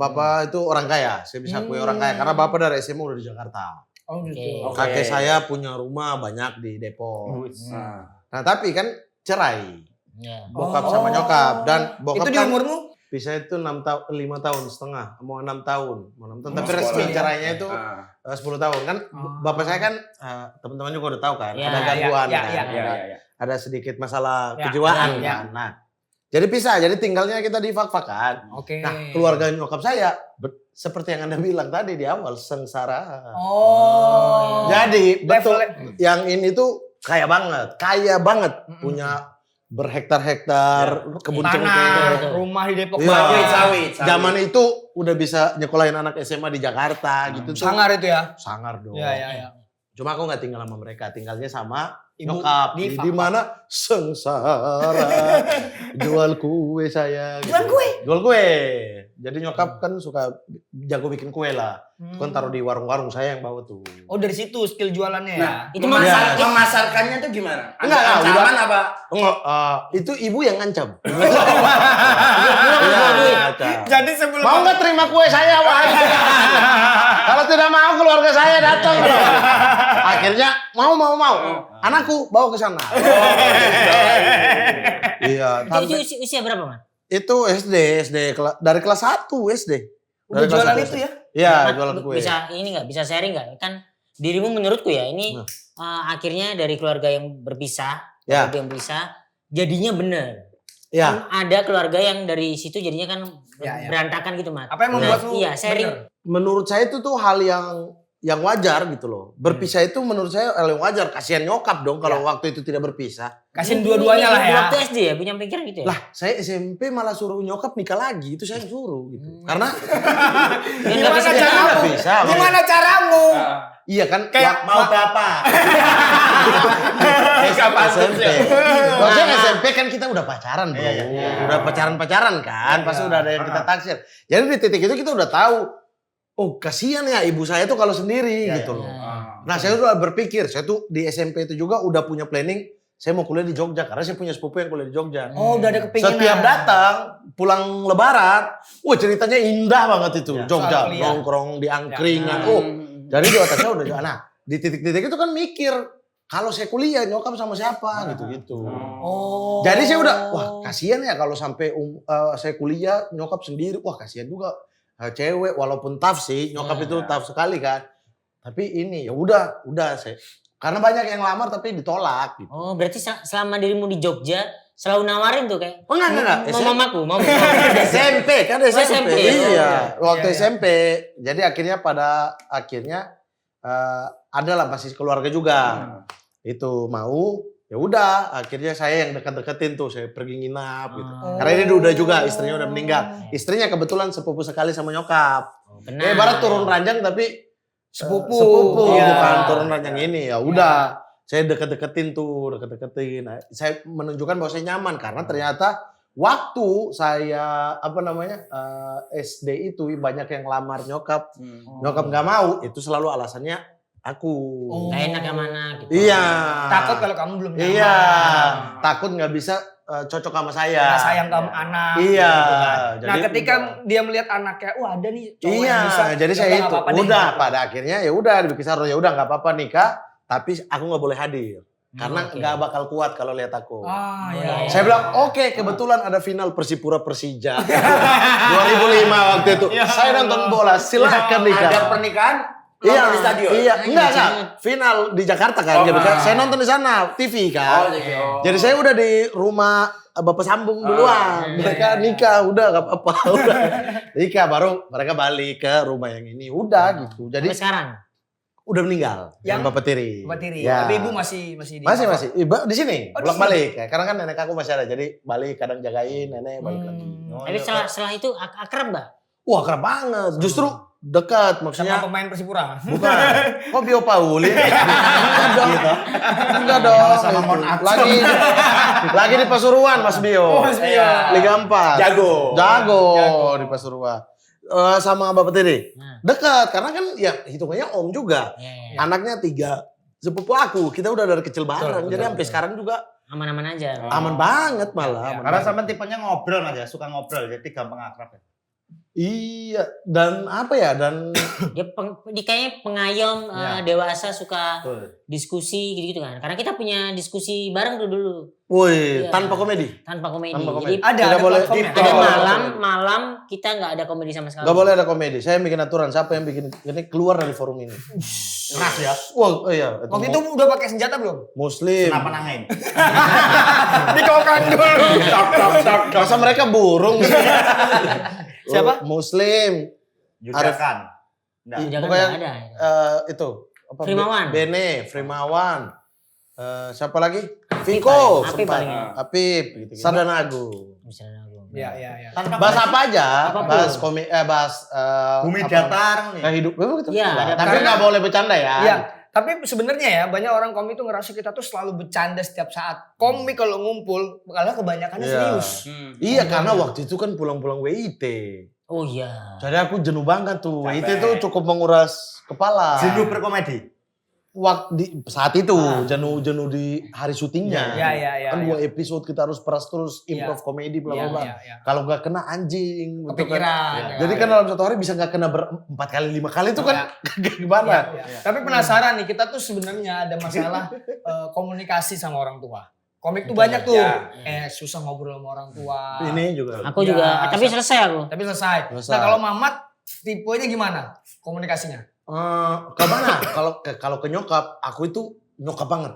Speaker 3: itu orang kaya. Saya bisa akui orang kaya karena bapak dari SMA udah di Jakarta.
Speaker 1: Oh gitu.
Speaker 2: Oke.
Speaker 3: Kakek saya punya rumah banyak di Depok. Nah tapi kan cerai.
Speaker 2: Ya.
Speaker 3: Bokap sama nyokap dan bokap
Speaker 1: Itu di
Speaker 3: kan
Speaker 1: umurmu?
Speaker 3: bisa itu 5 tahun setengah, mau 6 tahun. Tapi
Speaker 6: sekolah.
Speaker 3: resmi cerainya itu 10 tahun kan.
Speaker 1: Oh.
Speaker 3: Bapak saya kan teman-teman juga udah tahu kan
Speaker 2: Ya,
Speaker 3: ada gangguan
Speaker 1: ya,
Speaker 3: kan.
Speaker 1: ya,
Speaker 6: Iya.
Speaker 3: Ada sedikit masalah
Speaker 1: Ya,
Speaker 3: kejiwaan
Speaker 1: ya, ya.
Speaker 3: kan. Nah, jadi pisah, jadi tinggalnya kita di Fak-Fak kan.
Speaker 1: Oke.
Speaker 3: Nah, keluarga nyokap saya seperti yang Anda bilang tadi di awal sengsara.
Speaker 1: Oh.
Speaker 3: Jadi betul
Speaker 1: Level-
Speaker 3: yang ini tuh kaya banget punya berhektar-hektar kebun
Speaker 1: tanah,
Speaker 3: cengkeh.
Speaker 1: rumah di Depok.
Speaker 3: Iya.
Speaker 6: Sawit.
Speaker 3: Zaman itu udah bisa nyekolahin anak SMA di Jakarta gitu tuh.
Speaker 1: Sangar itu ya.
Speaker 3: Sangar dong.
Speaker 1: Iya.
Speaker 3: Cuma aku nggak tinggal sama mereka, tinggalnya sama
Speaker 1: Ibu
Speaker 3: nyokap.
Speaker 1: di
Speaker 3: Di mana sengsara. Jual kue saya.
Speaker 1: Jual kue?
Speaker 3: Jual kue. Jadi nyokap kan suka jago bikin kue lah. Itu kan taruh di warung-warung saya yang bawa tuh.
Speaker 1: Oh dari situ skill jualannya ya.
Speaker 6: Nah,
Speaker 2: Itu
Speaker 6: memasarkannya tuh gimana?
Speaker 3: Enggak,
Speaker 6: Ancaman
Speaker 3: udah.
Speaker 6: apa?
Speaker 3: Enggak, itu ibu yang ngancam.
Speaker 1: Jadi sebelum
Speaker 3: Mau nggak terima kue saya, Pak? Kalau tidak mau keluarga saya datang. Akhirnya mau. Anakku bawa ke sana. Iya.
Speaker 2: Itu usia berapa, Man?
Speaker 3: Itu SD dari kelas 1 SD.
Speaker 1: udah
Speaker 3: Dari kelas
Speaker 1: jualan
Speaker 3: 1
Speaker 1: itu
Speaker 3: SD.
Speaker 1: ya?
Speaker 3: Iya,
Speaker 2: Mat,
Speaker 3: jualan kue.
Speaker 2: Bisa ini nggak? Bisa sharing nggak? Kan dirimu menurutku ya ini akhirnya dari keluarga yang berpisah,
Speaker 3: Ya.
Speaker 2: keluarga yang berpisah jadinya bener.
Speaker 3: Ya,
Speaker 2: Kan ada keluarga yang dari situ jadinya kan
Speaker 1: Ya.
Speaker 2: berantakan gitu, Mat.
Speaker 1: Apa yang membuat lu
Speaker 2: Iya, sharing.
Speaker 1: bener?
Speaker 3: menurut saya itu tuh hal yang wajar gitu loh. Berpisah itu menurut saya hal yang wajar. Kasihan nyokap dong kalau waktu itu tidak berpisah.
Speaker 1: Kasihin dua-duanya lah ya.
Speaker 2: Waktu SD ya punya pikiran gitu ya.
Speaker 3: Lah, saya SMP malah suruh nyokap nikah lagi. Itu saya suruh gitu. Karena
Speaker 2: Gimana
Speaker 3: nggak bisa.
Speaker 1: Gimana caramu?
Speaker 3: Iya kan
Speaker 1: Kayak
Speaker 6: Mau bapak.
Speaker 3: SMP. Maksudnya SMP kan kita udah pacaran, Bro.
Speaker 6: Iya.
Speaker 3: Udah pacaran-pacaran kan, pasti udah ada yang kita taksir. Jadi di titik itu kita udah tahu, oh kasihan ya ibu saya tuh kalau sendiri gitu loh. Nah, saya udah berpikir, saya tuh di SMP itu juga udah punya planning, saya mau kuliah di Jogja karena saya punya sepupu yang kuliah di Jogja.
Speaker 1: Oh, udah ada kepinginan.
Speaker 3: Setiap datang pulang lebaran, wah ceritanya indah banget itu.
Speaker 6: Ya,
Speaker 3: Jogja
Speaker 1: soal kuliah.
Speaker 3: nongkrong di angkringan.
Speaker 1: Ya.
Speaker 3: Oh, jadi di otak saya udah nah, di titik-titik itu kan mikir kalau saya kuliah nyokap sama siapa gitu-gitu.
Speaker 1: Oh.
Speaker 3: Jadi saya udah wah kasihan ya kalau sampai saya kuliah nyokap sendiri. Wah kasihan juga cewek walaupun tough sih, nyokap itu tough sekali kan. Tapi ini ya udah saya karena banyak yang lamar tapi ditolak gitu.
Speaker 2: Oh, berarti selama dirimu di Jogja selalu nawarin tuh kayak.
Speaker 3: Oh, enggak.
Speaker 2: Mau mamaku, mau.
Speaker 3: SMP kan SMP.
Speaker 2: SMP.
Speaker 3: Iya, waktu
Speaker 1: Iya.
Speaker 3: SMP. Jadi akhirnya pada akhirnya adalah masih keluarga juga. Itu mau ya udah akhirnya saya yang dekat-deketin tuh saya pergi nginap gitu. Karena ini udah juga istrinya udah meninggal. Istrinya kebetulan sepupu sekali sama nyokap.
Speaker 2: Benar.
Speaker 3: Barat turun ranjang tapi
Speaker 1: Sepupu.
Speaker 3: Sepupu
Speaker 1: Iya.
Speaker 3: bukan turun ranjang ini. Ya udah saya deket-deketin. Nah, saya menunjukkan bahwa saya nyaman karena ternyata waktu saya SD itu banyak yang lamar nyokap. Nyokap nggak mau, itu selalu alasannya aku.
Speaker 2: Gak enak yang mana gitu.
Speaker 3: Iya.
Speaker 1: Takut kalau kamu belum nyaman.
Speaker 3: Iya, takut nggak bisa cocok sama saya.
Speaker 1: Nggak sayang kamu anak.
Speaker 3: Iya.
Speaker 1: gitu kan. Nah,
Speaker 3: Jadi-
Speaker 1: ketika dia melihat anaknya, wah ada nih cowok
Speaker 3: Iya,
Speaker 1: yang bisa.
Speaker 3: jadi
Speaker 1: ya
Speaker 3: saya
Speaker 1: udah,
Speaker 3: itu
Speaker 1: nggak apa-apa deh.
Speaker 3: udah pada akhirnya ya udah dibikisar ya udah nggak apa-apa nikah, tapi aku nggak boleh hadir karena
Speaker 2: Oke.
Speaker 3: nggak bakal kuat kalau lihat aku.
Speaker 1: Ah,
Speaker 2: Oh,
Speaker 1: iya.
Speaker 2: iya.
Speaker 3: Saya bilang oke, kebetulan ada final Persipura Persija 2005 waktu itu. Saya nonton bola, silakan nikah.
Speaker 6: Ada pernikahan
Speaker 3: Iya,
Speaker 6: nonton di stadion.
Speaker 3: iya, enggak. Final di Jakarta kan, gitu kan. Saya nonton di sana, TV kan. Jadi saya udah di rumah Bapak sambung duluan. Mereka nikah, udah gak apa-apa. Udah. Nikah, baru mereka balik ke rumah yang ini. Udah gitu. Jadi
Speaker 2: Sampai sekarang.
Speaker 3: udah meninggal. Yang Bapak Tiri.
Speaker 1: Bapak Tiri.
Speaker 3: Ya.
Speaker 1: Tapi ibu masih di
Speaker 3: Masih. Di sini,
Speaker 1: Oh, di
Speaker 3: bolak-balik. Ya, karena kan nenek aku masih ada. Jadi balik, kadang jagain, nenek balik lagi.
Speaker 2: Tapi setelah itu akrab Mbak?
Speaker 3: Wah, keren banget. Justru dekat.
Speaker 1: sama
Speaker 3: Maksudnya
Speaker 1: pemain Persipura.
Speaker 3: bukan. Kok Bio Pauli? Enggak dong.
Speaker 6: Gitu.
Speaker 3: Enggak dong.
Speaker 6: Sama
Speaker 3: Itu.
Speaker 6: Mon Atsu.
Speaker 3: Lagi di Pasuruan Mas Bio.
Speaker 1: Mas Bio.
Speaker 6: Iya.
Speaker 3: Liga 4.
Speaker 6: Jago.
Speaker 3: Di Pasuruan. Sama Bapak Tiri.
Speaker 2: Nah.
Speaker 3: Dekat karena kan ya hitungannya om juga.
Speaker 2: Ya,
Speaker 3: Anaknya 3. Sepupu aku. Kita udah dari kecil bareng. Jadi sampai sekarang juga
Speaker 2: aman-aman aja.
Speaker 3: aman banget malah.
Speaker 1: Ya,
Speaker 3: aman
Speaker 6: Karena
Speaker 3: banget.
Speaker 6: sama tipenya ngobrol mas ya, suka ngobrol jadi gampang akrab ya.
Speaker 3: Iya, dan apa ya? Dan
Speaker 2: Dia kayaknya pengayom, dewasa, suka
Speaker 6: Betul.
Speaker 2: diskusi gitu-gitu kan. Karena kita punya diskusi bareng tuh dulu
Speaker 3: woi,
Speaker 2: Iya.
Speaker 3: tanpa komedi.
Speaker 2: tanpa komedi.
Speaker 3: Tanpa
Speaker 2: Jadi
Speaker 3: komedi.
Speaker 1: Ada
Speaker 3: Tidak boleh.
Speaker 1: platformnya.
Speaker 2: ada
Speaker 3: Tidak
Speaker 2: malam kita nggak ada komedi sama sekali.
Speaker 3: Gak boleh ada komedi. Saya bikin aturan. Siapa yang bikin ini keluar dari forum ini.
Speaker 6: Keras ya.
Speaker 3: Wah, iya.
Speaker 1: Waktu itu udah pakai senjata belum?
Speaker 3: Muslim.
Speaker 6: Kenapa nangain?
Speaker 1: Dikokang dulu.
Speaker 3: Masa mereka burung sih?
Speaker 1: Siapa?
Speaker 3: Muslim.
Speaker 6: Judakan. Nggak.
Speaker 2: Jangan
Speaker 3: Pokoknya,
Speaker 2: nggak ada.
Speaker 3: Itu. Apa?
Speaker 2: Frimawan.
Speaker 3: Bene, Frimawan. Siapa lagi? Viko.
Speaker 2: Apip
Speaker 3: sempat.
Speaker 2: paling.
Speaker 3: Apip. Sadana Agung.
Speaker 2: Misalnya aku.
Speaker 1: Iya, iya, iya.
Speaker 6: Tanpa
Speaker 3: Bahas apa aja?
Speaker 2: Apapun.
Speaker 3: Bahas bahas
Speaker 6: bumi
Speaker 3: apa
Speaker 6: datar nih.
Speaker 3: namanya, hidup. Begitu.
Speaker 2: Iya, ada
Speaker 3: Tapi
Speaker 1: karena-
Speaker 3: nggak boleh bercanda ya.
Speaker 1: Iya, tapi sebenarnya ya banyak orang komik itu ngerasa kita tuh selalu bercanda setiap saat. Komik kalau ngumpul, malah kebanyakannya
Speaker 3: Iya.
Speaker 1: serius.
Speaker 3: Iya, karena waktu itu kan pulang-pulang WIT.
Speaker 2: Oh iya.
Speaker 3: Jadi aku jenuh banget tuh.
Speaker 6: Capek.
Speaker 3: WIT tuh cukup menguras kepala.
Speaker 6: Jenuh berkomedi.
Speaker 3: Waktu saat itu jenuh di hari syutingnya.
Speaker 1: Iya, iya, iya.
Speaker 3: Kan
Speaker 1: iya.
Speaker 3: 2 episode kita harus peras terus improv komedi bla bla
Speaker 1: Iya,
Speaker 3: bla.
Speaker 1: iya, iya.
Speaker 3: Kalau nggak kena anjing, betul kan?
Speaker 1: Kepikiran.
Speaker 3: Iya.
Speaker 1: ya
Speaker 3: Jadi
Speaker 1: kan?
Speaker 3: kan dalam satu hari bisa nggak kena 4 kali 5 kali itu kan gimana?
Speaker 1: Iya, iya. Tapi penasaran nih, kita tuh sebenarnya ada masalah komunikasi sama orang tua. Komik tuh banyak tuh. Susah ngobrol sama orang tua.
Speaker 3: Ini juga.
Speaker 2: Aku juga,
Speaker 1: Ya,
Speaker 2: tapi selesai aku.
Speaker 1: Tapi selesai.
Speaker 3: Selesai.
Speaker 1: Nah kalau Mamat tipenya gimana komunikasinya?
Speaker 3: Ke mana? Kalau ke nyokap, aku itu nyokap banget.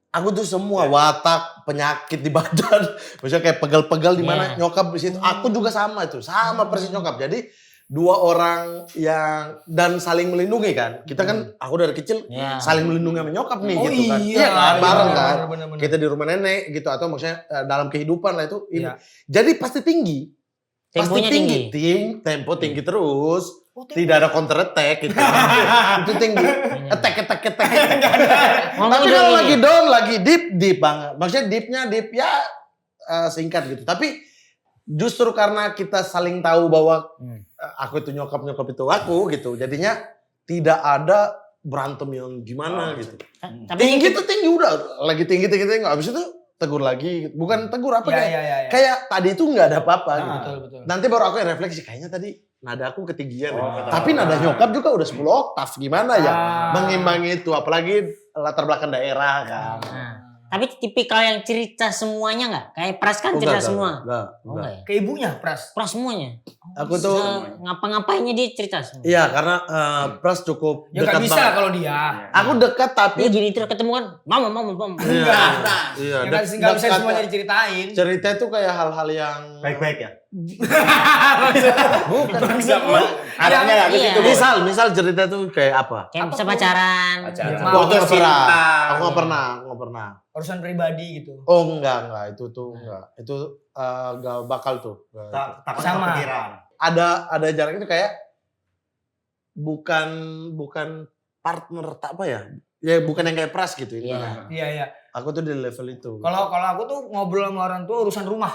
Speaker 3: Aku tuh semua watak, penyakit di badan, misalnya kayak pegal-pegal di mana nyokap di situ. Aku juga sama itu, sama persis nyokap. Jadi dua orang yang dan saling melindungi kan. Kita kan aku dari kecil saling melindungi sama nyokap nih gitu kan. Iya kan, bareng kan.
Speaker 1: Bener.
Speaker 3: Kita di rumah nenek gitu atau maksudnya dalam kehidupan lah itu. Ini. Jadi pasti tinggi.
Speaker 2: Temponya tinggi.
Speaker 3: Tempo tinggi terus. Tidak ada counter attack gitu. Itu tinggi. Attack. Tapi kalau lagi down, lagi deep banget. Maksudnya deep ya singkat gitu. Tapi justru karena kita saling tahu bahwa aku itu nyokap itu aku gitu. Jadinya tidak ada berantem yang gimana gitu.
Speaker 2: Tapi
Speaker 3: Tinggi tuh tinggi udah. Lagi tinggi. Habis itu tegur lagi. Bukan tegur apa kayak. Kayak tadi itu nggak ada apa-apa gitu.
Speaker 1: Betul.
Speaker 3: Nanti baru aku yang refleksi. Kayaknya tadi nada aku ketinggian. Tapi nada nyokap juga udah 10 oktav. Gimana ya mengimbangi itu. Apalagi latar belakang daerah kan.
Speaker 2: Tapi tipikal yang cerita semuanya nggak? Kayak Pras kan cerita semua.
Speaker 3: Enggak.
Speaker 1: Ke ibunya, Pras.
Speaker 2: Pras semuanya.
Speaker 3: Aku tuh
Speaker 2: ngapa-ngapainnya dia cerita semua.
Speaker 3: iya karena Pras cukup
Speaker 1: Ya
Speaker 3: dekat
Speaker 1: nggak bisa
Speaker 3: banget.
Speaker 1: kalau dia.
Speaker 3: Aku dekat tapi
Speaker 2: Dia gini terus ketemu kan, mama.
Speaker 3: iya,
Speaker 1: Nggak bisa
Speaker 3: dekat.
Speaker 1: semuanya diceritain.
Speaker 3: Cerita itu kayak hal-hal yang
Speaker 5: Baik-baik ya.
Speaker 3: bukan
Speaker 6: Arahnya lah ke
Speaker 2: Iya.
Speaker 6: situ.
Speaker 3: misal cerita itu kayak apa?
Speaker 2: Kayak bisa pacaran.
Speaker 3: Aku nggak pernah. Aku nggak pernah.
Speaker 1: Urusan pribadi gitu.
Speaker 3: Oh enggak itu tuh enggak. Itu enggak bakal tuh.
Speaker 5: Takut
Speaker 1: Sama.
Speaker 5: kepikiran.
Speaker 3: Ada jarak itu kayak bukan partner tak apa ya? Ya bukan yang kayak Pras gitu ini.
Speaker 1: Iya.
Speaker 3: Aku tuh di level itu.
Speaker 1: Kalau aku tuh ngobrol sama orang tua urusan rumah.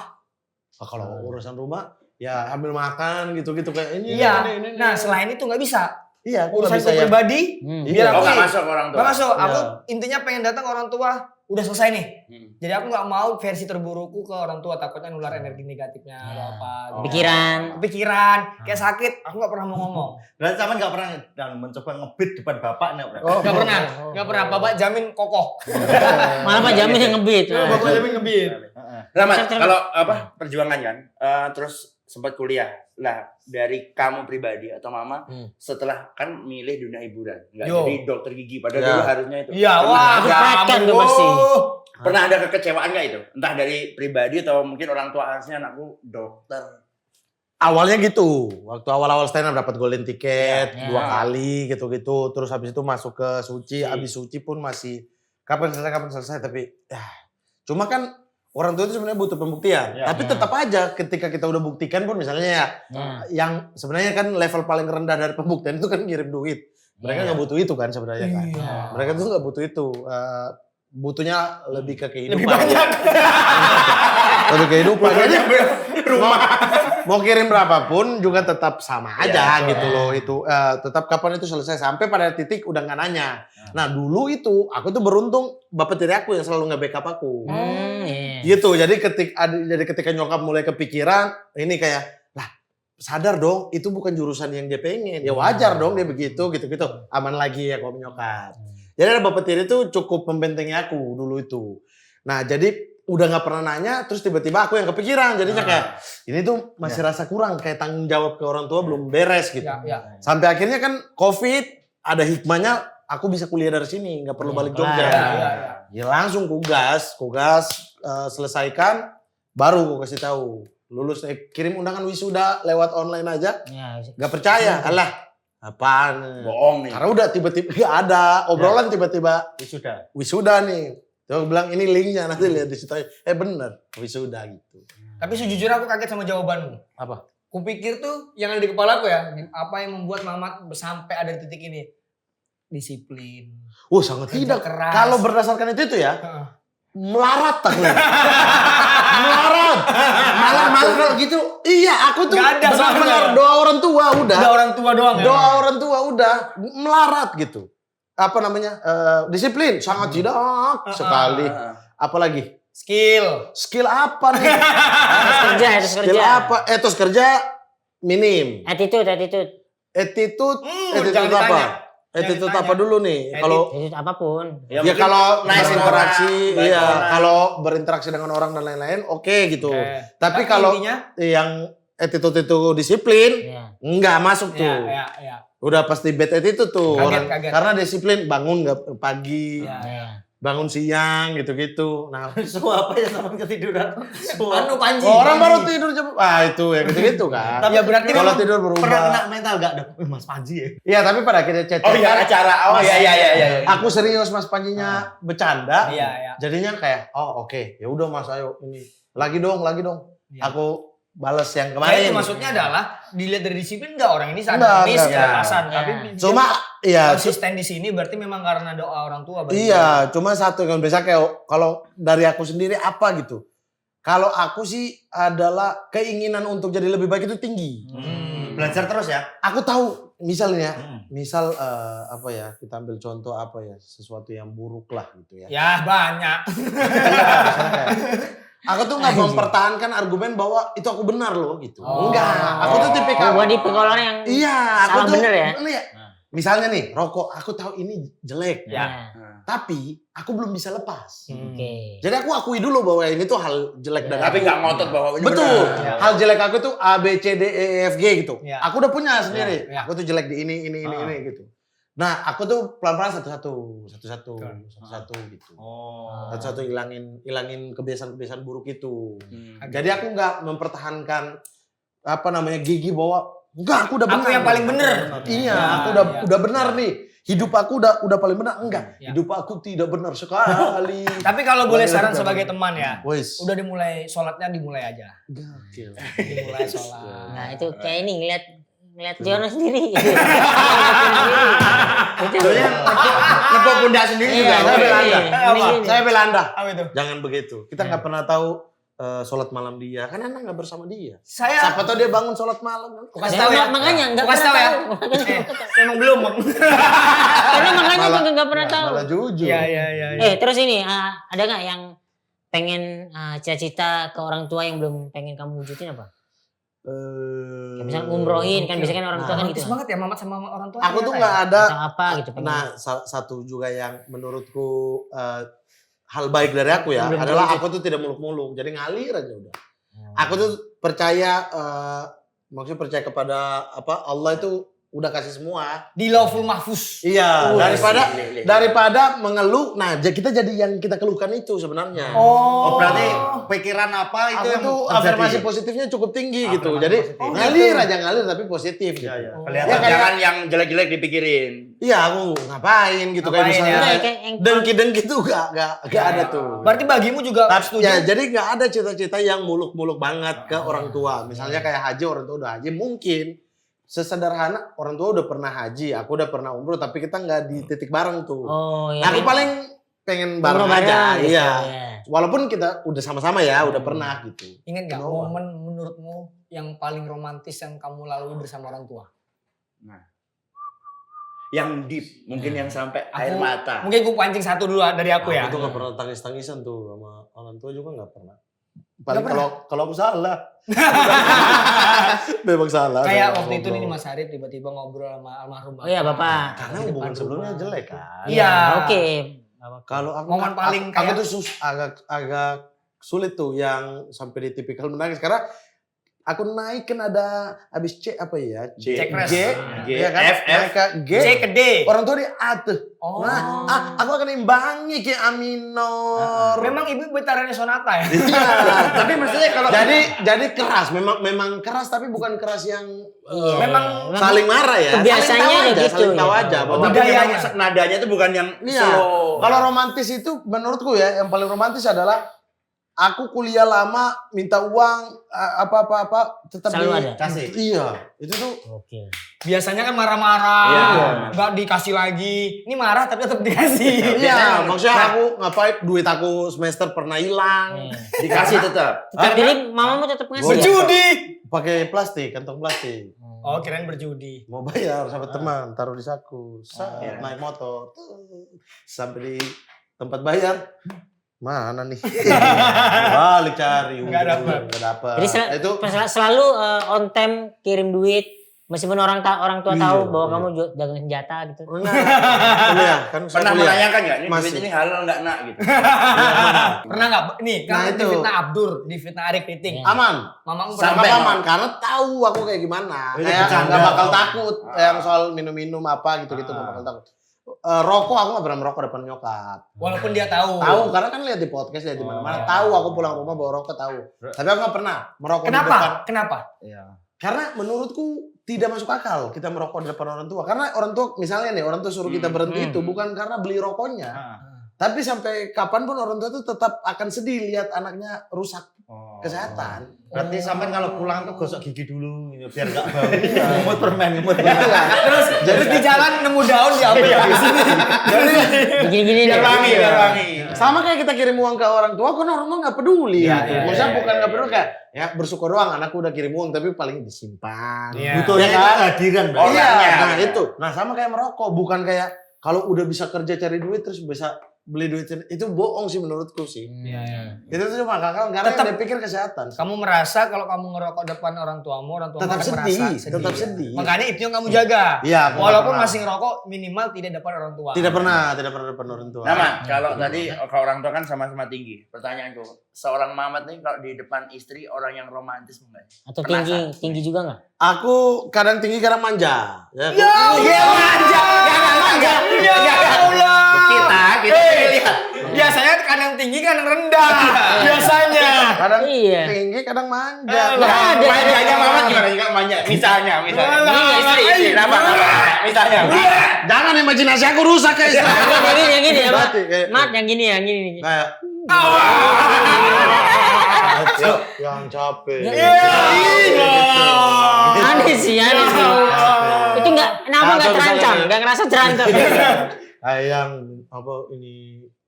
Speaker 3: Kalau urusan rumah ya ambil makan gitu-gitu kayak ini.
Speaker 1: Iya.
Speaker 3: ini.
Speaker 1: Nah, selain itu nggak bisa.
Speaker 3: Iya, aku nggak
Speaker 1: Urusan
Speaker 3: bisa ya.
Speaker 1: pribadi,
Speaker 2: Hmm.
Speaker 1: biar
Speaker 3: Iya.
Speaker 1: aku
Speaker 6: Nggak masuk orang tua.
Speaker 1: nggak masuk. Aku
Speaker 3: Iya.
Speaker 1: intinya pengen datang ke orang tua udah selesai nih.
Speaker 6: Hmm.
Speaker 1: Jadi aku nggak mau versi terburukku ke orang tua, takutnya nular energi negatifnya atau apa. gitu. Kepikiran, kayak sakit, aku nggak pernah mau ngomong.
Speaker 5: Berarti sama nggak pernah dan mencoba ngebit depan bapak nih.
Speaker 1: Nggak pernah. Bapak jamin kokoh.
Speaker 2: Malah Pak Jamin yang ngebit.
Speaker 1: Bapak jamin ngebit.
Speaker 6: Rahmat, kalau perjuangan kan, terus sempat kuliah. Lah dari kamu pribadi atau mama setelah kan milih dunia hiburan, nggak
Speaker 1: Yo.
Speaker 6: jadi dokter gigi padahal
Speaker 3: Ya.
Speaker 6: dulu harusnya itu.
Speaker 1: Iya, wah,
Speaker 2: Itu praktek tuh pasti.
Speaker 6: Pernah ada kekecewaan nggak itu? Entah dari pribadi atau mungkin orang tua harusnya anakku dokter.
Speaker 3: Awalnya gitu. Waktu awal-awal stand up dapat golden ticket
Speaker 2: Ya.
Speaker 3: 2 kali gitu-gitu. Terus habis itu masuk ke Suci, habis Suci pun masih kapan selesai tapi ya. Cuma kan orang tua itu sebenarnya butuh pembuktian. Tapi tetap aja ketika kita udah buktikan pun misalnya ya, yang sebenarnya kan level paling rendah dari pembuktian itu kan ngirim duit. Mereka nggak butuh itu kan sebenarnya kan. Mereka tuh nggak butuh itu. Butuhnya lebih ke kehidupan.
Speaker 1: Lebih banyak.
Speaker 3: Lebih kehidupan. Jadi mau kirim berapapun juga tetap sama aja gitu loh itu. Tetap kapan itu selesai sampai pada titik udah nggak nanya. Nah dulu itu aku tuh beruntung bapak tiri aku yang selalu nge-backup aku. Gitu. Jadi ketika nyokap mulai kepikiran ini kayak lah sadar dong itu bukan jurusan yang dia pengen. Ya wajar dong dia begitu gitu. Aman lagi ya kalau nyokap. Jadi ada bapak tiri itu cukup membentengi aku dulu itu. Nah jadi udah nggak pernah nanya, terus tiba-tiba aku yang kepikiran. Jadinya kayak ini tuh masih rasa kurang, kayak tanggung jawab ke orang tua belum beres gitu. Sampai akhirnya kan COVID ada hikmahnya, aku bisa kuliah dari sini, nggak perlu balik Jogja. Ya langsung kugas selesaikan, baru aku kasih tahu lulus. Kirim undangan wisuda lewat online aja, nggak percaya, alah. Apaan?
Speaker 6: Bohong nih.
Speaker 3: Karena udah tiba-tiba gak ada obrolan tiba-tiba wisuda nih. Terus bilang ini linknya nanti lihat di situ aja. Bener wisuda gitu.
Speaker 1: Tapi sejujurnya aku kaget sama jawabanmu.
Speaker 3: Apa?
Speaker 1: Kupikir tuh yang ada di kepala aku ya, apa yang membuat Mamat sampai ada di titik ini? Disiplin.
Speaker 3: Sangat
Speaker 1: Kerja
Speaker 3: tidak.
Speaker 1: keras.
Speaker 3: Kalau berdasarkan itu ya, melarat aku. Melarat. Malah kalau gitu. Iya, aku tuh
Speaker 1: Gak ada
Speaker 3: benar-benar
Speaker 1: soalnya.
Speaker 3: doa orang tua udah.
Speaker 1: Udah orang tua doang ya?
Speaker 3: Doa orang tua udah melarat gitu. Apa namanya? Disiplin sangat tidak sekali. Apalagi skill apa nih? Skill apa? Etos kerja minim.
Speaker 2: Attitude.
Speaker 3: Attitude
Speaker 1: jangan
Speaker 3: apa?
Speaker 1: ditanya.
Speaker 3: Attitude apa dulu nih? Kalau
Speaker 2: Attitude apapun.
Speaker 3: ya kalau berinteraksi,
Speaker 6: baik
Speaker 3: iya
Speaker 6: orang.
Speaker 3: kalau berinteraksi dengan orang dan lain-lain, oke gitu. Tapi kalau
Speaker 1: intinya,
Speaker 3: yang attitude itu disiplin, enggak masuk tuh.
Speaker 1: ya.
Speaker 3: Udah pasti bad attitude tuh
Speaker 1: Kaget,
Speaker 3: orang.
Speaker 1: kaget.
Speaker 3: Karena disiplin bangun nggak pagi,
Speaker 1: Ya.
Speaker 3: bangun siang gitu-gitu. Nah,
Speaker 5: Semua apa ya sama ketiduran?
Speaker 1: Anu Panji.
Speaker 3: orang baru tidur jam, itu ya gitu-gitu kan.
Speaker 1: Ya berarti
Speaker 3: kalau
Speaker 1: memang
Speaker 3: tidur
Speaker 5: Pernah kena
Speaker 3: berubah.
Speaker 5: mental gak? Mas Panji ya?
Speaker 3: Iya, tapi pada akhirnya chat.
Speaker 6: Oh iya acara. Oh iya.
Speaker 3: Aku serius Mas Panjinya bercanda.
Speaker 1: Iya, iya.
Speaker 3: Jadinya kayak, oh oke, ya udah Mas ayo ini. Lagi dong.
Speaker 1: Iya.
Speaker 3: Aku bales yang
Speaker 1: Ya,
Speaker 3: kemarin.
Speaker 1: itu maksudnya adalah dilihat dari disiplin enggak orang ini
Speaker 3: Enggak,
Speaker 1: sadar miss
Speaker 3: enggak.
Speaker 1: kelepasan, tapi
Speaker 3: Cuma iya,
Speaker 1: konsisten di sini berarti memang karena doa orang tua. berarti.
Speaker 3: iya, cuma satu yang biasa kayak kalau dari aku sendiri apa gitu. Kalau aku sih adalah keinginan untuk jadi lebih baik itu tinggi.
Speaker 5: Belajar terus ya?
Speaker 3: Aku tahu misalnya, misal apa ya, kita ambil contoh apa ya, sesuatu yang buruk lah gitu ya.
Speaker 1: Ya banyak.
Speaker 3: Misalnya kayak, aku tuh nggak mempertahankan argumen bahwa itu aku benar loh gitu.
Speaker 1: Oh.
Speaker 3: Enggak, aku tuh tipikal.
Speaker 2: Gua di orang yang
Speaker 3: Iya, aku
Speaker 2: salah
Speaker 3: tuh
Speaker 2: bener ya?
Speaker 3: ini misalnya nih, rokok, aku tahu ini jelek.
Speaker 2: Ya.
Speaker 3: Tapi aku belum bisa lepas.
Speaker 2: Oke.
Speaker 3: Jadi aku akui dulu bahwa ini tuh hal jelek dari
Speaker 6: Tapi
Speaker 3: aku.
Speaker 6: nggak ngotot bahwa ini
Speaker 3: Betul.
Speaker 6: benar.
Speaker 1: Ya.
Speaker 3: Hal jelek aku tuh A, B, C, D, E, F, G gitu.
Speaker 1: Ya.
Speaker 3: Aku udah punya sendiri.
Speaker 1: Ya.
Speaker 3: Aku tuh jelek di ini gitu. Nah, aku tuh pelan-pelan satu-satu gitu.
Speaker 5: Oh.
Speaker 3: Satu-satu hilangin kebiasaan-kebiasaan buruk itu.
Speaker 6: Hmm.
Speaker 3: Jadi aku nggak mempertahankan apa namanya gigi bahwa enggak aku udah
Speaker 1: Aku
Speaker 3: benar.
Speaker 1: yang paling benar.
Speaker 3: Iya,
Speaker 1: Ya,
Speaker 3: aku
Speaker 1: ya.
Speaker 3: udah benar nih. Hidup aku udah paling benar. Enggak,
Speaker 1: Ya.
Speaker 3: hidup aku tidak benar sekali.
Speaker 1: Tapi kalau boleh
Speaker 3: Boleh,
Speaker 1: saran
Speaker 3: boleh.
Speaker 1: sebagai teman ya,
Speaker 3: Wes.
Speaker 1: udah dimulai sholatnya dimulai aja.
Speaker 3: Gokil.
Speaker 1: Dimulai sholat.
Speaker 2: Nah, itu kayak ini ngeliat Jono sendiri. Itu
Speaker 6: Soalnya nepuk pundak sendiri juga.
Speaker 3: Saya bela Anda.
Speaker 2: Ini.
Speaker 3: Saya bela Anda.
Speaker 1: Apa itu?
Speaker 3: Jangan begitu. Kita nggak pernah tahu sholat malam dia. Kan Anda nggak bersama dia.
Speaker 1: Saya
Speaker 3: Siapa tahu dia bangun sholat malam.
Speaker 1: Aku kasih tahu ya.
Speaker 2: Makanya nggak
Speaker 1: Aku kasih tahu
Speaker 2: pernah
Speaker 1: ya.
Speaker 2: tahu.
Speaker 1: Memang belum, Bang.
Speaker 2: Karena makanya juga nggak pernah tahu.
Speaker 3: Malah jujur.
Speaker 1: Iya.
Speaker 2: Terus ini ada nggak yang pengen cita-cita ke orang tua yang belum pengen kamu wujudin apa? Kayak misalnya umrohin kan biasanya kan orang tua kan gitu.
Speaker 1: Romantis
Speaker 2: Kan?
Speaker 1: banget ya Mamat sama orang tua.
Speaker 3: Aku tuh
Speaker 1: ternyata
Speaker 3: nggak
Speaker 1: ya.
Speaker 3: ada.
Speaker 2: Atau apa gitu pengen.
Speaker 3: Nah, satu juga yang menurutku hal baik dari aku ya
Speaker 2: Belum
Speaker 3: adalah
Speaker 2: terwujud.
Speaker 3: aku tuh tidak muluk-muluk. Jadi ngalir aja udah. Aku tuh percaya, maksudnya percaya kepada apa Allah itu udah kasih semua.
Speaker 1: Di Lauhul Mahfuz.
Speaker 3: Iya, daripada
Speaker 6: Iya.
Speaker 3: daripada mengeluh. Nah, kita jadi yang kita keluhkan itu sebenarnya.
Speaker 5: Oh, berarti pikiran apa itu
Speaker 3: Aku
Speaker 5: yang
Speaker 3: tuh
Speaker 5: terjadi?
Speaker 3: afirmasi positifnya cukup tinggi gitu.
Speaker 5: Afirmasi
Speaker 3: Jadi
Speaker 5: positif.
Speaker 3: ngalir aja ngalir tapi positif gitu.
Speaker 5: Iya, iya.
Speaker 3: Ya,
Speaker 5: Kelihatan.
Speaker 3: kayak-
Speaker 6: Jangan yang jelek-jelek dipikirin.
Speaker 3: Iya, aku ngapain gitu kayak
Speaker 1: Ngapain
Speaker 3: misalnya
Speaker 2: ya? Kayak yang-
Speaker 3: dengki-dengki tuh gak ada tuh.
Speaker 1: Berarti bagimu juga setuju.
Speaker 3: Ya, jadi nggak ada cita-cita yang muluk-muluk banget ke orang tua. Misalnya kayak haji, orang tua udah haji, mungkin sesederhana orang tua udah pernah haji, aku udah pernah umroh, tapi kita nggak di titik bareng tuh.
Speaker 2: Oh iya.
Speaker 3: Nah, aku paling pengen bareng
Speaker 2: Umroh
Speaker 3: aja,
Speaker 2: bareng, gitu,
Speaker 3: iya.
Speaker 2: ya.
Speaker 3: Walaupun kita udah sama-sama ya, udah pernah gitu.
Speaker 1: Ingat nggak
Speaker 3: Kenapa?
Speaker 1: momen menurutmu yang paling romantis yang kamu lalui bersama orang tua?
Speaker 6: Yang deep, mungkin yang sampai air
Speaker 1: Aku-
Speaker 6: mata.
Speaker 1: Mungkin aku pancing satu dulu dari aku ya.
Speaker 3: Aku tuh nggak pernah tangis-tangisan tuh sama orang tua juga nggak pernah.
Speaker 1: Nggak
Speaker 3: Paling
Speaker 1: pernah?
Speaker 3: kalau aku salah. Memang salah.
Speaker 1: Kayak
Speaker 3: memang
Speaker 1: waktu itu nih
Speaker 3: ngobrol.
Speaker 1: Mas Arif tiba-tiba ngobrol sama almarhum.
Speaker 2: Oh iya, Bapak.
Speaker 3: Karena
Speaker 1: Di
Speaker 3: hubungan
Speaker 1: depan
Speaker 3: sebelumnya
Speaker 1: rumah.
Speaker 3: jelek kan.
Speaker 1: Iya.
Speaker 2: Oke.
Speaker 3: Kalau aku
Speaker 1: Momen paling
Speaker 3: aku
Speaker 1: kayak-
Speaker 3: tuh agak sulit tuh yang sampai di tipikal menangis karena aku naik kan ada habis C apa ya?
Speaker 6: C.
Speaker 1: Cekres.
Speaker 3: G,
Speaker 6: G,
Speaker 3: ya kan?
Speaker 6: F,
Speaker 3: Naik ke G.
Speaker 1: C ke D.
Speaker 3: Orang tua di A tuh.
Speaker 1: Oh.
Speaker 3: Nah, aku akan imbangi ke A minor.
Speaker 1: Memang ibu betarannya sonata ya.
Speaker 3: Iya.
Speaker 6: Tapi maksudnya kalau
Speaker 3: jadi keras, memang keras tapi bukan keras yang
Speaker 1: Memang
Speaker 3: saling marah ya.
Speaker 2: Kebiasaannya
Speaker 3: saling tahu
Speaker 2: udah
Speaker 3: aja,
Speaker 2: gitu,
Speaker 3: saling tahu
Speaker 2: ya.
Speaker 3: aja. bahwa-
Speaker 6: tapi
Speaker 1: Budayanya.
Speaker 6: memang nadanya itu bukan yang
Speaker 3: Iya.
Speaker 6: slow.
Speaker 3: Kalau romantis itu menurutku ya yang paling romantis adalah aku kuliah lama minta uang apa tetap
Speaker 2: Selalu ada.
Speaker 5: Kasih.
Speaker 3: Iya, itu tuh
Speaker 2: Oke.
Speaker 1: Biasanya kan marah-marah,
Speaker 6: Iya.
Speaker 1: nggak dikasih lagi. Ini marah tapi tetap dikasih.
Speaker 3: iya, maksudnya aku ngapain duit aku semester pernah hilang.
Speaker 6: Dikasih tetap.
Speaker 2: Tetap jadi mamamu tetap ngasih. ya?
Speaker 1: Berjudi.
Speaker 3: Pakai plastik, kantong plastik.
Speaker 1: Oh, kirain berjudi.
Speaker 3: Mau bayar sama teman, taruh di saku.
Speaker 6: Iya.
Speaker 3: Naik motor. Sampai di tempat bayar. Mana nih? Balik cari.
Speaker 1: Nggak dapet.
Speaker 3: Nggak dapet.
Speaker 2: Jadi
Speaker 3: Itu
Speaker 2: selalu on time kirim duit Meskipun orang tua tahu bahwa kamu dagang senjata gitu.
Speaker 3: Kuliah kan saya
Speaker 6: Pernah
Speaker 3: kuliah.
Speaker 6: menanyakan nggak? Ini
Speaker 3: Masih.
Speaker 6: duit ini halal nggak nak gitu?
Speaker 1: Pernah nggak? Nih,
Speaker 3: Nah,
Speaker 1: kamu
Speaker 3: itu.
Speaker 1: difitnah Abdur, difitnah Arik Titing.
Speaker 3: Aman.
Speaker 1: Mamamu pernah
Speaker 3: Sampai
Speaker 1: nggak?
Speaker 3: aman karena tahu aku kayak gimana.
Speaker 6: Itu
Speaker 3: Kayak
Speaker 6: bercanda.
Speaker 3: nggak bakal takut yang soal minum-minum apa gitu-gitu nggak bakal takut. Rokok aku nggak pernah merokok depan nyokap.
Speaker 1: Walaupun dia tahu.
Speaker 3: Tahu karena kan lihat di podcast, lihat di mana-mana. Tahu aku pulang rumah bawa rokok tahu. Tapi aku nggak pernah merokok di depan.
Speaker 1: Kenapa? Kenapa?
Speaker 3: Karena menurutku tidak masuk akal kita merokok di depan orang tua. Karena orang tua misalnya nih orang tua suruh kita berhenti itu bukan karena beli rokoknya. Tapi sampai kapanpun orang tua itu tetap akan sedih lihat anaknya rusak kesehatan.
Speaker 5: Berarti sampai kalau pulang tuh gosok gigi dulu gitu, biar nggak bau. Ngemut permen.
Speaker 1: Terus di jalan nemu daun diambil di sini.
Speaker 2: Gini-gini
Speaker 6: Biar
Speaker 2: deh.
Speaker 6: wangi, biar wangi.
Speaker 3: Sama kayak kita kirim uang ke orang tua, kan orang tua nggak peduli.
Speaker 1: Iya,
Speaker 3: gitu.
Speaker 1: iya,
Speaker 3: Maksudnya
Speaker 1: iya,
Speaker 3: bukan
Speaker 1: iya,
Speaker 3: nggak peduli kayak ya bersyukur doang anakku udah kirim uang tapi paling disimpan.
Speaker 1: Iya.
Speaker 5: Butuhnya
Speaker 3: Ya
Speaker 5: itu
Speaker 3: kan?
Speaker 5: kehadiran, Bang.
Speaker 3: Iya,
Speaker 6: Orangnya.
Speaker 3: nah itu. Nah sama kayak merokok, bukan kayak kalau udah bisa kerja cari duit terus bisa beli duit itu bohong sih menurutku sih.
Speaker 1: Iya, iya.
Speaker 3: Itu tuh cuma kakak karena
Speaker 1: Tetap-
Speaker 3: dia pikir kesehatan.
Speaker 1: Kamu merasa kalau kamu ngerokok depan orang tuamu
Speaker 3: Tetap
Speaker 1: akan
Speaker 3: sedih,
Speaker 1: merasa
Speaker 3: tetap sedih.
Speaker 1: Makanya itu yang kamu jaga.
Speaker 3: Iya, aku
Speaker 1: Walaupun
Speaker 3: nggak
Speaker 1: masih ngerokok, minimal tidak depan orang tua.
Speaker 3: tidak pernah depan orang tua.
Speaker 6: Nama, kalau tadi kalau orang tua kan sama-sama tinggi. Pertanyaanku, seorang Mamat nih kalau di depan istri orang yang romantis enggak?
Speaker 2: Atau
Speaker 6: Penasaran.
Speaker 2: tinggi juga nggak?
Speaker 3: Aku kadang tinggi kadang manja. Ya,
Speaker 1: Ya Allah.
Speaker 6: Kita lihat.
Speaker 1: Biasanya kadang tinggi kadang rendah. Biasanya.
Speaker 3: kadang
Speaker 2: Iya.
Speaker 3: tinggi kadang manja.
Speaker 2: Nggak ada.
Speaker 6: Manjanya Mamat gimana juga manja? Misalnya.
Speaker 1: Alah,
Speaker 6: Istri, apa? Misalnya.
Speaker 3: Jangan imajinasi aku rusak guys.
Speaker 2: Yang gini ya, Mat.
Speaker 3: Berarti kayak-
Speaker 2: Mat, yang gini ya, yang gini nih.
Speaker 3: Kayak yang capek.
Speaker 2: Aneh sih, aneh sih. Itu nggak, kenapa nggak
Speaker 3: Atau
Speaker 2: terancam?
Speaker 3: misalnya-
Speaker 2: Nggak ngerasa terancam?
Speaker 3: Kayak yang apa ini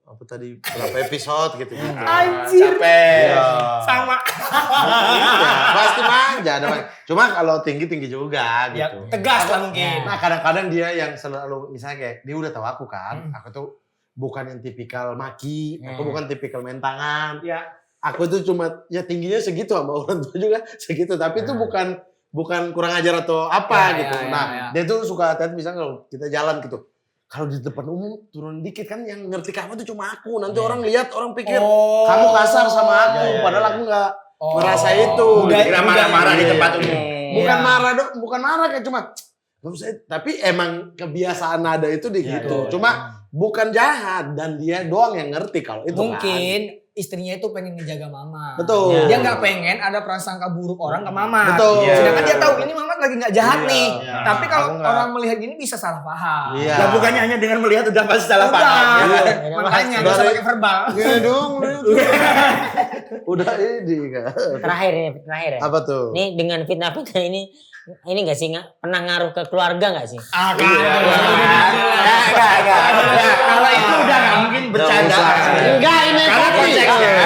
Speaker 3: apa tadi berapa episode gitu.
Speaker 1: Anjir.
Speaker 6: Capek.
Speaker 3: Iya.
Speaker 1: Sama.
Speaker 3: Iya, pasti manja. Cuma kalau tinggi juga
Speaker 1: Ya,
Speaker 3: gitu.
Speaker 1: tegas lah mungkin.
Speaker 3: Nah kadang-kadang dia yang selalu misalnya kayak dia udah tahu aku kan, aku tuh bukan yang tipikal maki, aku bukan tipikal main tangan.
Speaker 1: Ya.
Speaker 3: Aku tuh cuma ya tingginya segitu sama orang tua juga segitu, tapi itu bukan kurang ajar atau apa
Speaker 1: Ya,
Speaker 3: gitu.
Speaker 1: ya,
Speaker 3: Nah
Speaker 1: ya.
Speaker 3: dia tuh suka hati-hati misalnya kalau kita jalan gitu. Kalau di depan umum turun dikit kan yang ngerti kamu tuh cuma aku. Nanti orang lihat orang pikir
Speaker 1: Oh.
Speaker 3: kamu kasar sama aku,
Speaker 5: Ya, ya,
Speaker 3: padahal
Speaker 5: ya.
Speaker 3: aku nggak
Speaker 1: Oh.
Speaker 3: merasa itu.
Speaker 1: Budaya-
Speaker 6: Kira marah-marah di tempat umum.
Speaker 3: Bukan
Speaker 1: Iya.
Speaker 3: marah dong, bukan marah kayak cuma nggak usah, tapi emang kebiasaan nada itu di
Speaker 5: Iya,
Speaker 3: gitu.
Speaker 5: iya,
Speaker 3: Cuma bukan jahat dan dia doang yang ngerti kalau itu
Speaker 1: Mungkin istrinya itu pengen ngejaga mama.
Speaker 3: Betul.
Speaker 1: Dia nggak pengen ada prasangka buruk orang ke mama.
Speaker 3: Betul.
Speaker 5: Iya.
Speaker 1: Sedangkan dia tahu ini mama lagi nggak jahat
Speaker 3: Iya,
Speaker 1: nih.
Speaker 5: iya.
Speaker 1: Tapi kalau
Speaker 3: Aku nggak-
Speaker 1: orang melihat gini bisa salah paham.
Speaker 3: Iya.
Speaker 6: Ya bukannya hanya dengan melihat udah pasti salah
Speaker 1: Udah.
Speaker 6: paham.
Speaker 3: Iya.
Speaker 1: Makanya nggak usah
Speaker 3: Dari-
Speaker 1: pakai verbal.
Speaker 3: Gini dong, udah ini kan.
Speaker 2: Terakhir ya.
Speaker 3: Apa tuh?
Speaker 2: Ini dengan fitnah-fitnah ini nggak sih pernah ngaruh ke keluarga nggak sih?
Speaker 1: Ah,
Speaker 6: Kalau itu udah nggak mungkin bercanda.
Speaker 3: Nggak usah.
Speaker 2: Enggak, ini
Speaker 6: Karena
Speaker 2: tadi.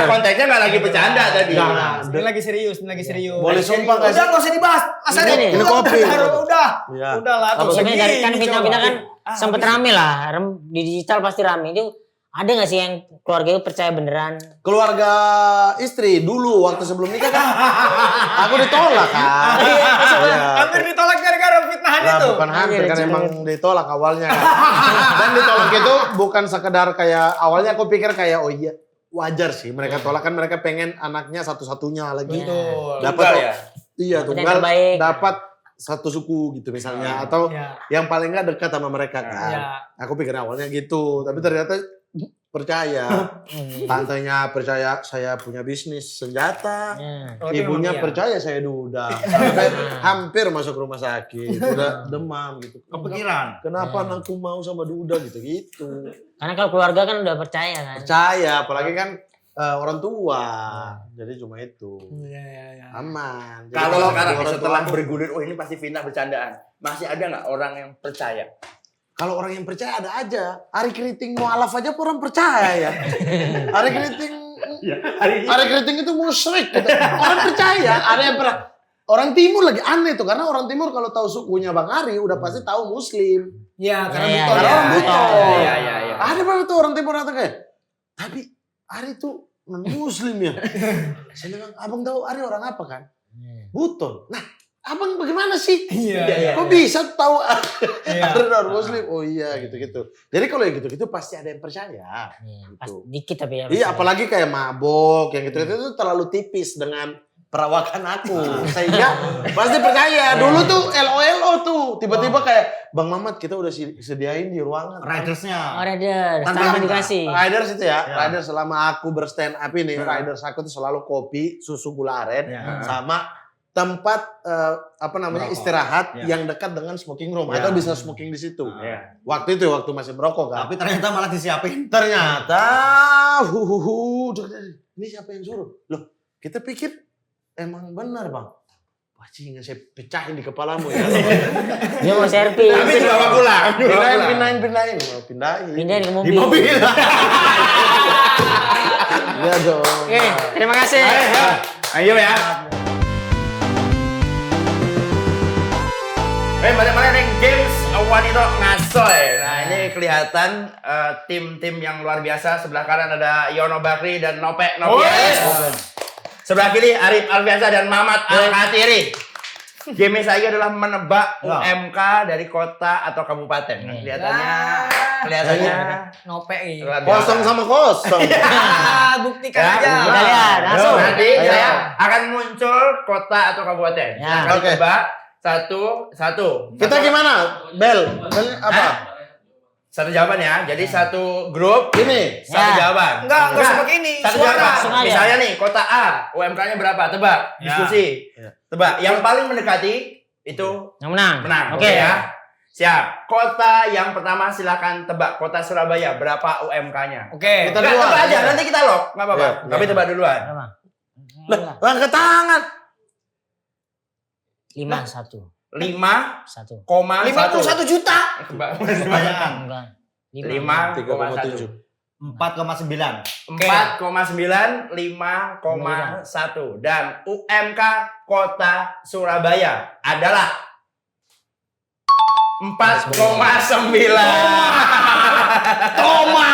Speaker 6: konteksnya nggak lagi bercanda tadi.
Speaker 3: Jangan.
Speaker 1: Ini lagi serius, ini lagi serius.
Speaker 3: Boleh sumpah nggak
Speaker 1: Udah
Speaker 3: sih?
Speaker 1: nggak usah dibahas. Asal
Speaker 2: Ini
Speaker 3: ini kopi.
Speaker 1: Udah.
Speaker 3: Iya.
Speaker 1: Udah lah.
Speaker 3: Apa
Speaker 1: tuh,
Speaker 2: Sebenarnya dari kan
Speaker 1: segini
Speaker 2: fitnah-fitnah kan
Speaker 1: coba.
Speaker 2: sempet rame lah. Di digital pasti rame. Itu ada nggak sih yang keluarga itu percaya beneran?
Speaker 3: Keluarga istri dulu waktu sebelum nikah kan aku ditolak kan. Iya.
Speaker 1: Hampir ditolak gara-gara fitnahan
Speaker 3: Nah,
Speaker 1: itu.
Speaker 3: bukan hampir kan
Speaker 2: Iya,
Speaker 3: emang ditolak awalnya kan. Dan ditolak itu bukan sekedar kayak awalnya aku pikir kayak oh iya wajar sih mereka tolak kan mereka pengen anaknya satu-satunya lagi.
Speaker 1: Betul.
Speaker 3: Dapat
Speaker 6: Tunggal ya?
Speaker 3: iya
Speaker 2: Yang
Speaker 3: tunggal
Speaker 2: terbaik.
Speaker 3: dapat satu suku gitu misalnya atau
Speaker 1: Ya.
Speaker 3: yang paling nggak dekat sama mereka kan.
Speaker 1: Ya.
Speaker 3: Aku pikir awalnya gitu, tapi ternyata percaya. Tantenya percaya saya punya bisnis senjata.
Speaker 2: Ya.
Speaker 1: Oh, itu
Speaker 3: Ibunya
Speaker 1: memang iya.
Speaker 3: percaya saya duda. Sampai hampir masuk rumah sakit, udah demam gitu.
Speaker 5: Kepikiran.
Speaker 3: Kenapa anakku mau sama duda gitu-gitu.
Speaker 2: Karena kalau keluarga kan udah percaya kan.
Speaker 3: Percaya, apalagi kan orang tua. Jadi cuma itu.
Speaker 1: Iya, iya, iya.
Speaker 3: Aman. Jadi
Speaker 6: Kalau
Speaker 3: orang
Speaker 6: sekarang
Speaker 3: tua
Speaker 6: setelah
Speaker 3: aku-
Speaker 6: bergulir, oh ini pasti fitnah bercandaan. Masih ada nggak orang yang percaya?
Speaker 3: Kalau orang yang percaya ada aja. Ari Keriting mualaf aja orang percaya ya. Ari Keriting Ari Keriting itu musyrik. Orang percaya. Ada yang pernah. Orang timur lagi aneh tuh karena orang timur kalau tahu sukunya Bang Ari udah pasti tahu Muslim.
Speaker 1: Iya, karena
Speaker 2: Iya,
Speaker 1: betul.
Speaker 3: Karena orang butuh.
Speaker 6: Iya, iya, iya.
Speaker 3: Ada banget tuh orang timur datang kayak. Tapi Ari tuh non Muslim ya. Saya bilang, abang tahu Ari orang apa kan? Buton. Nah, abang bagaimana sih?
Speaker 1: Iya.
Speaker 3: Kok bisa tahu
Speaker 1: Iya.
Speaker 3: ada non muslim? Oh iya gitu-gitu. Jadi kalau yang gitu-gitu pasti ada yang percaya.
Speaker 2: Pas
Speaker 3: Gitu.
Speaker 2: dikit tapi ya.
Speaker 3: Iya, apalagi kayak mabok yang gitu-gitu itu terlalu tipis dengan perawakan aku. Sehingga pasti percaya. Dulu tuh LOLO tuh. Tiba-tiba kayak Bang Mamat kita udah sediain di ruangan.
Speaker 5: Ridersnya.
Speaker 2: Oh, ada.
Speaker 3: Tanpa
Speaker 2: Tanpa dikasih.
Speaker 3: Riders itu ya.
Speaker 5: Ya.
Speaker 3: Riders selama aku berstand up ini, Riders aku tuh selalu kopi, susu gula aren,
Speaker 5: Ya.
Speaker 3: sama tempat
Speaker 5: Merokok.
Speaker 3: istirahat
Speaker 5: Ya.
Speaker 3: yang dekat dengan smoking room
Speaker 5: Ya.
Speaker 3: atau bisa smoking di situ.
Speaker 5: Ya.
Speaker 3: Waktu itu waktu masih merokok kan.
Speaker 5: Tapi ternyata malah disiapin.
Speaker 3: Ternyata ini siapa yang suruh? Loh, kita pikir emang benar, Bang. Bajingan saya pecahin di kepalamu ya.
Speaker 2: Dia mau servis.
Speaker 6: Tapi dibawa pulang.
Speaker 3: Pindahin. Oh, pindahin.
Speaker 2: Pindahin ke mobil.
Speaker 3: Di mobil. Iya dong.
Speaker 2: Oke, terima kasih.
Speaker 6: Ayo ya. Balik-balik nih games wanita ngasoy. Nah ini kelihatan tim-tim yang luar biasa. Sebelah kanan ada Yono Bakri dan Nope Nopias. Sebelah kiri Arif Alfiansa dan Mamat Al-Katiri. Game saya adalah menebak UMK dari kota atau kabupaten. Nah, kelihatannya
Speaker 1: Nope ini.
Speaker 6: luar biasa.
Speaker 3: Kosong sama kosong.
Speaker 1: Buktikan
Speaker 6: Ya,
Speaker 1: aja.
Speaker 2: Kita lihat langsung.
Speaker 6: Nanti
Speaker 3: Ayo.
Speaker 6: saya akan muncul kota atau kabupaten.
Speaker 2: Ya.
Speaker 6: Kita
Speaker 3: Oke.
Speaker 6: coba satu.
Speaker 3: Kita gimana? Bel apa?
Speaker 6: Satu jawaban ya. Jadi satu grup
Speaker 3: Ini.
Speaker 6: satu
Speaker 2: Ya.
Speaker 6: jawaban.
Speaker 1: Enggak usah pakai ini.
Speaker 6: Satu
Speaker 1: Suara.
Speaker 6: jawaban.
Speaker 2: Langsung aja.
Speaker 6: Misalnya nih kota A, UMK-nya berapa? Tebak. Diskusi.
Speaker 3: Ya.
Speaker 6: Tebak. Yang paling mendekati itu
Speaker 2: Yang menang.
Speaker 6: menang.
Speaker 2: Oke
Speaker 6: ya. Siap. Kota yang pertama silakan tebak. Kota Surabaya berapa UMK-nya?
Speaker 1: Oke.
Speaker 3: Kita
Speaker 6: Nggak,
Speaker 3: dua.
Speaker 6: tebak aja. Nanti kita lock. Nggak apa-apa.
Speaker 3: Iya,
Speaker 6: Tapi
Speaker 3: iya.
Speaker 6: tebak duluan.
Speaker 2: Berapa?
Speaker 3: Angkat tangan.
Speaker 2: 51.
Speaker 6: 5,1.
Speaker 1: 51 juta.
Speaker 5: Kebanyakan.
Speaker 2: Enggak.
Speaker 6: 5,1.
Speaker 5: 4,9.
Speaker 6: 4,9, 5,1 dan UMK Kota Surabaya adalah 4,9.
Speaker 1: Toma.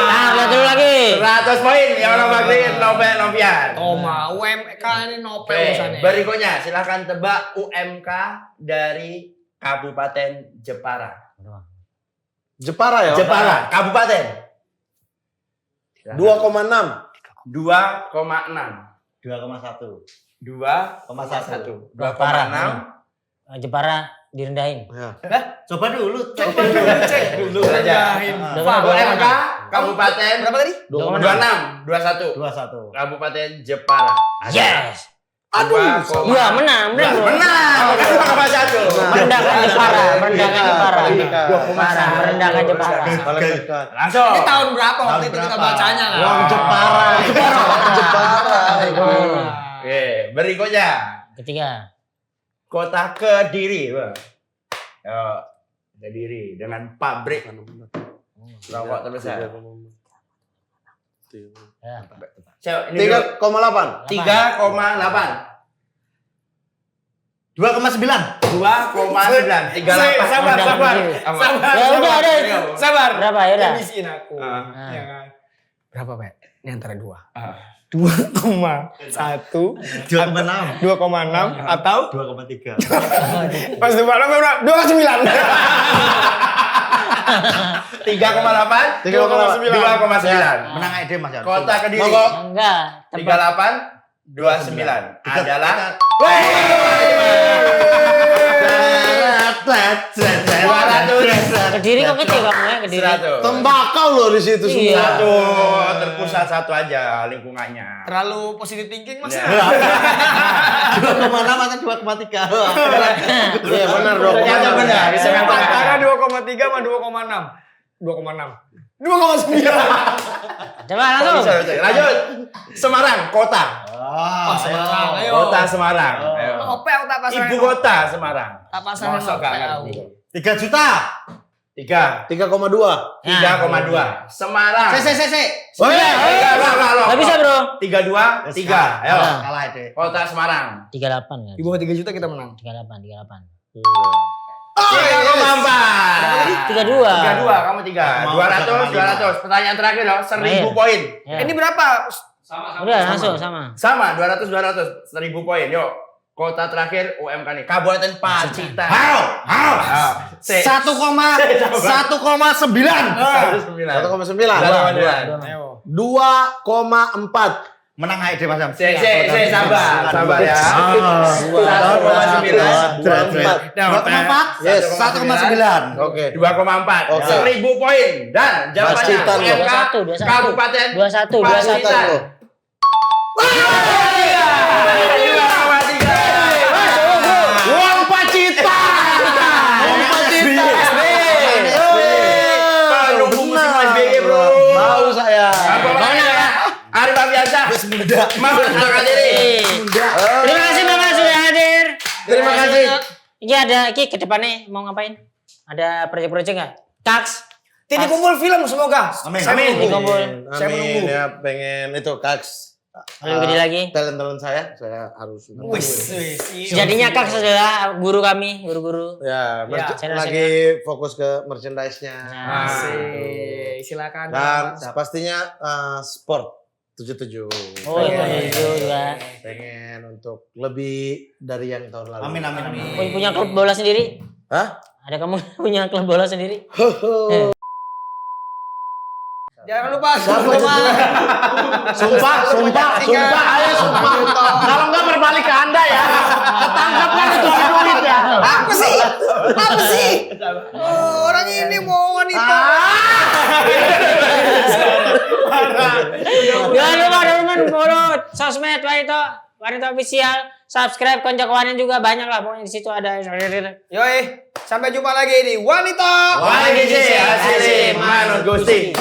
Speaker 2: Nah, lihat dulu lagi.
Speaker 6: 100 poin yang orang Bakri Nopian.
Speaker 1: Toma. UMK ini Nope
Speaker 6: Oke,
Speaker 1: urusannya.
Speaker 6: berikutnya silahkan tebak UMK dari Kabupaten Jepara.
Speaker 3: Jepara ya.
Speaker 6: Jepara, Kabupaten
Speaker 3: 2,6.
Speaker 6: 2,6.
Speaker 5: 2,1.
Speaker 6: 2,1.
Speaker 2: Jepara.
Speaker 6: 2,6.
Speaker 2: Jepara direndahin.
Speaker 5: Coba dulu.
Speaker 1: Cek dulu
Speaker 6: aja. UMK Kabupaten
Speaker 1: Berapa tadi?
Speaker 6: 26, 21.
Speaker 5: 21.
Speaker 6: Kabupaten Jepara.
Speaker 2: Yes.
Speaker 1: Aduh.
Speaker 2: Iya, menang, menang. bro.
Speaker 6: Menang. Kan 2,1.
Speaker 2: Merendahkan Jepara, merendahkan Jepara.
Speaker 3: Paling
Speaker 2: Parah, merendahkan Jepara.
Speaker 3: dekat.
Speaker 6: Langsung.
Speaker 1: Ini tahun berapa waktu itu kita
Speaker 5: berapa?
Speaker 1: bacanya lah?
Speaker 3: Wong Jepara. Jepara.
Speaker 6: Oke, berikutnya
Speaker 2: Ketiga.
Speaker 6: Kota Kediri, Bang. Yo, Kediri dengan pabrik rokok terbesar.
Speaker 2: Ya.
Speaker 6: Cek, ini
Speaker 3: 3,8.
Speaker 6: 3,8.
Speaker 5: 2,9.
Speaker 6: 2,9. 38.
Speaker 1: Sabar.
Speaker 2: Ya udah, ada.
Speaker 1: Sabar.
Speaker 2: Berapa ya udah?
Speaker 1: Miskin aku.
Speaker 6: Ah.
Speaker 1: Ya kan? Berapa, Pak? Ini antara dua.
Speaker 6: Ah.
Speaker 1: 2,1
Speaker 5: 2,6.
Speaker 1: 2,6 atau
Speaker 5: 2,3.
Speaker 1: pas 2,6 berapa? 2,9.
Speaker 6: 3,8. 2,9.
Speaker 5: Menang ide Mas Yan.
Speaker 6: Kota Kediri.
Speaker 3: Monggo.
Speaker 2: Enggak. Tebak.
Speaker 6: 38, 29 adalah
Speaker 2: Kediri kok kecil kamu ya, Kediri.
Speaker 6: 100.
Speaker 3: Tembakau loh di situ
Speaker 2: Iya.
Speaker 3: semua.
Speaker 6: Satu, terpusat satu aja lingkungannya.
Speaker 1: Terlalu positive thinking Mas.
Speaker 6: Ya.
Speaker 5: 2,6 atau 2,3.
Speaker 3: Iya benar dong.
Speaker 6: Ternyata benar. Bisa
Speaker 1: Antara 2,3 sama 2,6. 2,6. 2,9.
Speaker 2: Coba langsung.
Speaker 6: Lanjut. Semarang, kota.
Speaker 1: Semarang, ayo.
Speaker 6: Kota Semarang. Ayo.
Speaker 1: Nope aku tak pasang.
Speaker 6: Ibu kota Semarang.
Speaker 1: Tak pasang
Speaker 6: Masa
Speaker 1: Nope
Speaker 6: gak
Speaker 1: aku.
Speaker 6: ngerti.
Speaker 5: 3 juta.
Speaker 6: 3.
Speaker 3: 3,2.
Speaker 6: 3,2. Semarang.
Speaker 3: Oh iya.
Speaker 2: Gak bisa bro.
Speaker 6: 32, 3. Ayo.
Speaker 2: Ah.
Speaker 5: Kalah ide.
Speaker 6: Kota Semarang.
Speaker 2: 38 kan?
Speaker 1: Di bawah 3 juta kita menang.
Speaker 2: 38.
Speaker 6: 3,4.
Speaker 2: 32.
Speaker 6: 32, kamu 3. 200. Pertanyaan terakhir loh, 1000 poin.
Speaker 2: Ya.
Speaker 1: Ini berapa?
Speaker 2: Udah langsung sama.
Speaker 6: Sama, 200. 1000 poin. Yuk. Kota terakhir UMK nih, Kabupaten Pacitan.
Speaker 3: How? 1,9. 2,4.
Speaker 5: Menang aja deh Mas Sam.
Speaker 6: Sabar ya.
Speaker 3: 2,4. Yes.
Speaker 6: 1,9. Oke. 2,4. 1.000 poin dan jawabannya
Speaker 3: Pacitan loh.
Speaker 6: UMK
Speaker 2: 21.
Speaker 6: Kabupaten
Speaker 2: 21.
Speaker 6: Pacitan. Uang Pacitan.
Speaker 3: Tahu saya.
Speaker 6: Arif Abiansa. Mahmud Al-Qadiri.
Speaker 2: Terima kasih Bapak sudah hadir.
Speaker 3: Terima kasih.
Speaker 2: Ini ada ke depannya mau ngapain? Ada proyek-proyek nggak? Kaks.
Speaker 1: Titik kumpul film semoga.
Speaker 5: Amin.
Speaker 2: Titik kumpul.
Speaker 1: Saya menunggu.
Speaker 3: Amin ya, pengen itu Kaks.
Speaker 2: Lebih gede lagi.
Speaker 3: Talent saya harus.
Speaker 2: Sejatinya Kaks adalah guru kami, guru-guru.
Speaker 3: Ya,
Speaker 2: channel-channel.
Speaker 3: lagi fokus ke merchandise-nya.
Speaker 1: Asik. Silakan.
Speaker 3: Dan pastinya sport 77.
Speaker 2: Oh, itu juga.
Speaker 3: Pengen untuk lebih dari yang tahun lalu.
Speaker 5: Amin.
Speaker 2: Punya klub bola sendiri?
Speaker 3: Hah?
Speaker 2: Ada kamu punya klub bola sendiri?
Speaker 1: Jangan lupa.
Speaker 3: Sumpah. Ayo sumpah. Kalau nggak berbalik ke Anda ya. Ketangkap kan itu duit ya.
Speaker 1: Apa sih? Oh, orang ini mau wanita.
Speaker 2: Jangan lupa teman-teman follow sosmed Wanita Official, subscribe konco kawanan juga banyak lah pokoknya di situ ada.
Speaker 1: Yoi, sampai jumpa lagi di Wanita.
Speaker 6: Wah, Hasil Manut Gusti.